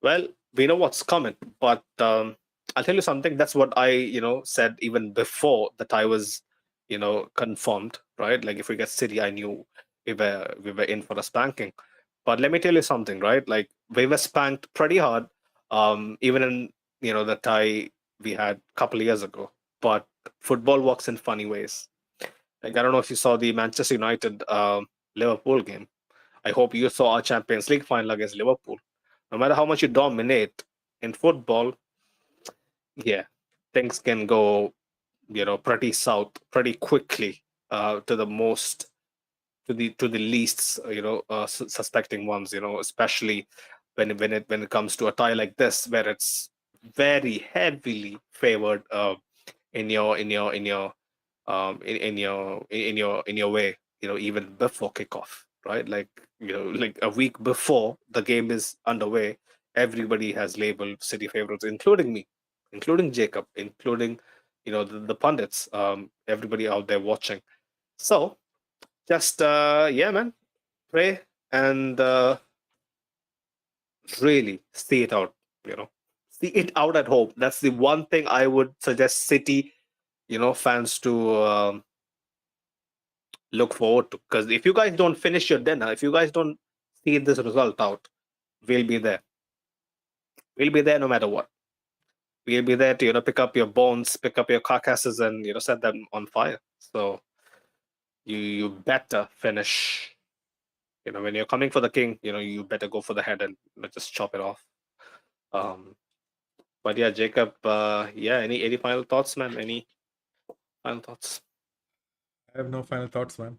Well, we know what's coming, but I'll tell you something. That's what I, said even before the tie was, confirmed, right? Like if we get City, I knew we were in for a spanking. But let me tell you something, right? Like we were spanked pretty hard, even in the tie we had a couple of years ago. But football works in funny ways. Like I don't know if you saw the Manchester United Liverpool game. I hope you saw our Champions League final against Liverpool. No matter how much you dominate in football, yeah, things can go, pretty south pretty quickly to the most to the least suspecting ones, especially when it comes to a tie like this, where it's very heavily favored in your way, even before kickoff, right? Like, like a week before the game is underway, everybody has labeled City favorites, including me, including Jacob, including the pundits, everybody out there watching. So just yeah, man, pray and really see it out. See it out at home. That's the one thing I would suggest City fans to look forward to. Because if you guys don't finish your dinner, if you guys don't see this result out, we'll be there. We'll be there no matter what. We'll be there to pick up your bones, pick up your carcasses, and set them on fire. So you better finish. When you're coming for the king, you better go for the head and just chop it off. But yeah, Jacob, yeah, any final thoughts, man? Any final thoughts? I have no final thoughts, man.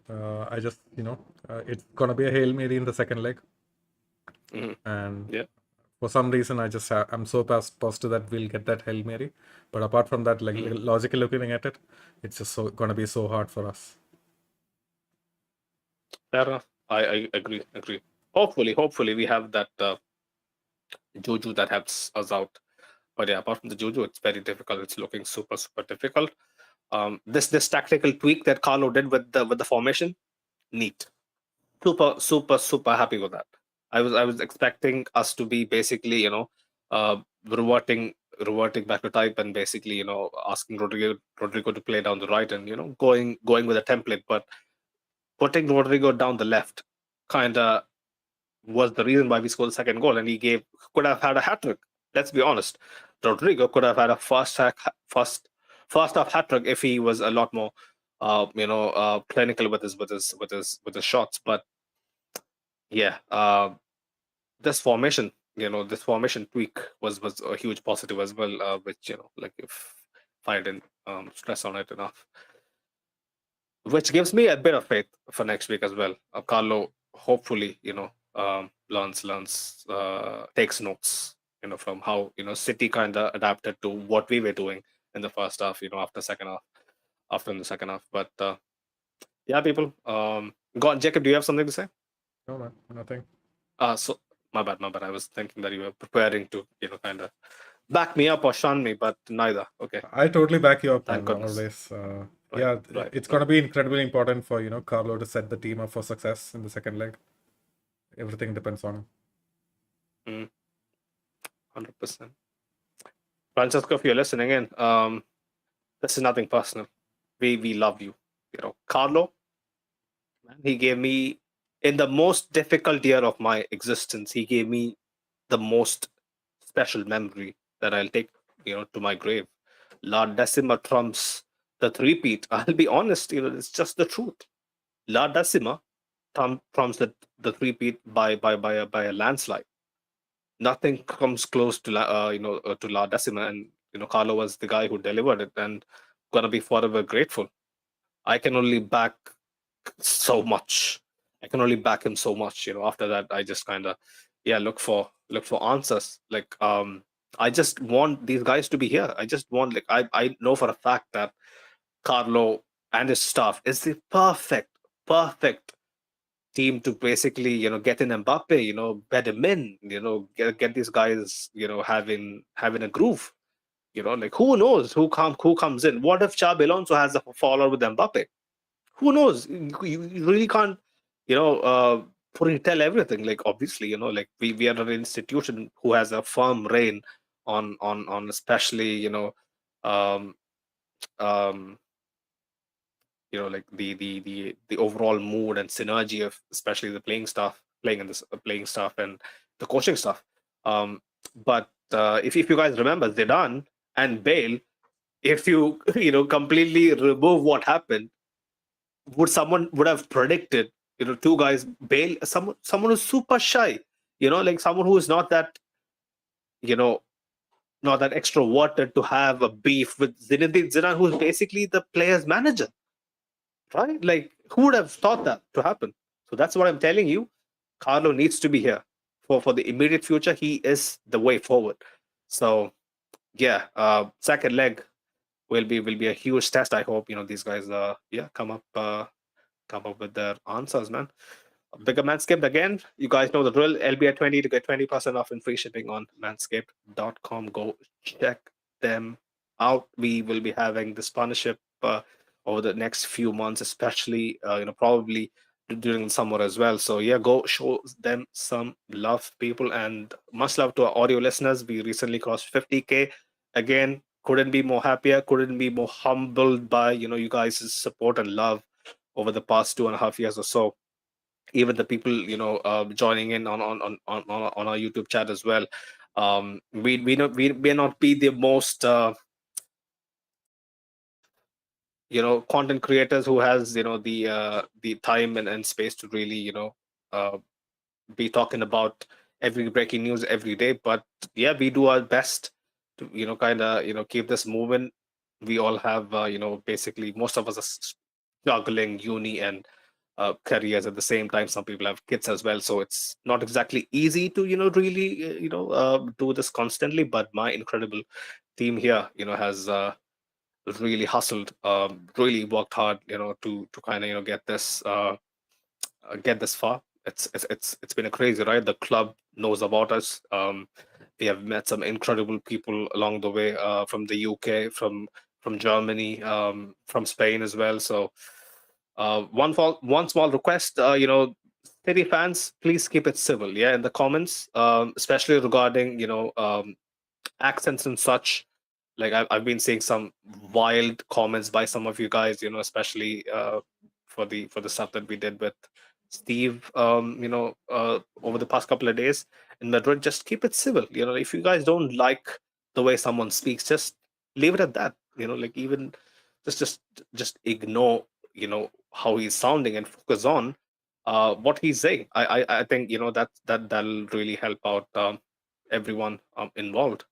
I just, it's gonna be a Hail Mary in the second leg. And Yeah. for some reason, I'm so positive that we'll get that Hail Mary. But apart from that, like logically looking at it, it's just gonna be so hard for us. Fair enough. I agree. Hopefully we have that juju that helps us out. But yeah, apart from the juju, it's very difficult. It's looking super difficult. This tactical tweak that Carlo did with the formation, neat. Super happy with that. I was expecting us to be basically reverting back to type and basically asking Rodrigo to play down the right and going with a template, but putting Rodrigo down the left kind of was the reason why we scored the second goal, and he could have had a hat trick. Let's be honest, Rodrigo could have had a first half hat trick if he was a lot more clinical with his shots. But yeah, this formation tweak was a huge positive as well, which like if I didn't stress on it enough, which gives me a bit of faith for next week as well. Carlo hopefully learns takes notes from how City kind of adapted to what we were doing in the first half, after in the second half. But yeah, people, go on. Jacob, do you have something to say? No, man, nothing. So my bad. I was thinking that you were preparing to kind of back me up or shun me, but neither. Okay. I totally back you up, Thank man, goodness. always. Right, it's gonna be incredibly important for Carlo to set the team up for success in the second leg. Everything depends on him. 100%. Francesco, if you're listening in, this is nothing personal. We love you. Carlo, man, he gave me, in the most difficult year of my existence, he gave me the most special memory that I'll take to my grave. La Decima trumps the three-peat. I'll be honest, it's just the truth. La Decima trumps the three-peat by a landslide. Nothing comes close to to La Decima, and Carlo was the guy who delivered it, and gonna be forever grateful. I can only back so much. I can only back him so much. After that, I just kind of look for answers. Like I just want these guys to be here. I just want, like, I know for a fact that Carlo and his staff is the perfect team to basically get in Mbappe, bed him in, get these guys having a groove. Like, who knows who comes in? What if Xabi Alonso has a fallout with Mbappe? Who knows? You really can't tell everything. Like, obviously, like we are an institution who has a firm reign on especially um like the overall mood and synergy of especially the playing staff and the coaching staff. But if you guys remember Zidane and Bale, if you completely remove what happened, someone would have predicted two guys, Bale, someone who's super shy, like someone who is not that not that extroverted, to have a beef with Zinedine Zidane, who's basically the player's manager, right? Like, who would have thought that to happen? So that's what I'm telling you. Carlo needs to be here for the immediate future. He is the way forward. So yeah, second leg will be a huge test. I hope these guys come up with their answers, man. Bigger Manscaped again. You guys know the drill. LB at 20 to get 20% off and free shipping on manscaped.com. Go check them out. We will be having this partnership over the next few months, especially probably during the summer as well. So yeah, go show them some love, people, and much love to our audio listeners. We recently crossed 50K. Again, couldn't be more happier, couldn't be more humbled by you guys' support and love over the past 2.5 years or so. Even the people joining in on our YouTube chat as well. We may not be the most content creators who has the time and space to really uh, be talking about every breaking news every day, but yeah, we do our best to kind of keep this moving. We all have basically most of us are juggling uni and careers at the same time. Some people have kids as well, so it's not exactly easy to really do this constantly. But my incredible team here has really hustled, really worked hard to kind of get this far. It's been a crazy ride. The club knows about us. We have met some incredible people along the way, from the UK, from Germany, from Spain as well. So one small request, City fans, please keep it civil, yeah, in the comments, especially regarding accents and such. Like I've been seeing some wild comments by some of you guys, especially for the stuff that we did with Steve, over the past couple of days in Madrid. Just keep it civil. If you guys don't like the way someone speaks, just leave it at that. Like even just ignore how he's sounding and focus on what he's saying. I think that'll really help out everyone involved.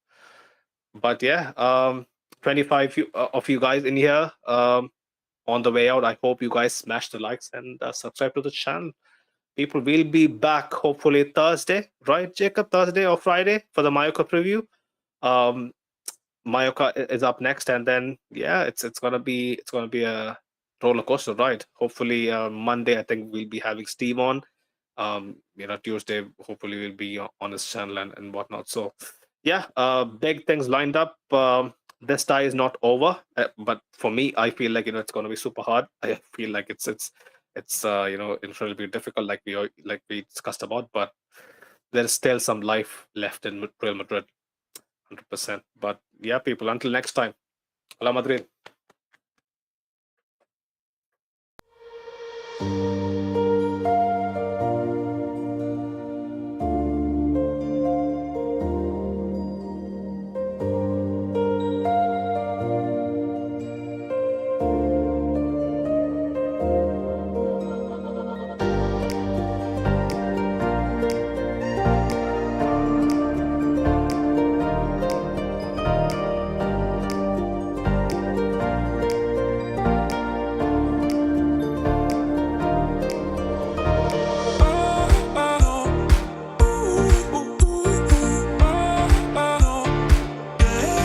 But yeah, 25 of you guys in here. On the way out, I hope you guys smash the likes and subscribe to the channel. People will be back hopefully Thursday, right, Jacob? Thursday or Friday for the Mallorca preview. Mallorca is up next, and then yeah, it's gonna be a roller coaster ride. Hopefully Monday, I think we'll be having Steve on. Tuesday hopefully we'll be on his channel and whatnot. So yeah, big things lined up. This tie is not over, but for me, I feel like it's going to be super hard. I feel like it's incredibly difficult, like we discussed about. But there's still some life left in Real Madrid, 100%. But yeah, people, until next time, Hola Madrid.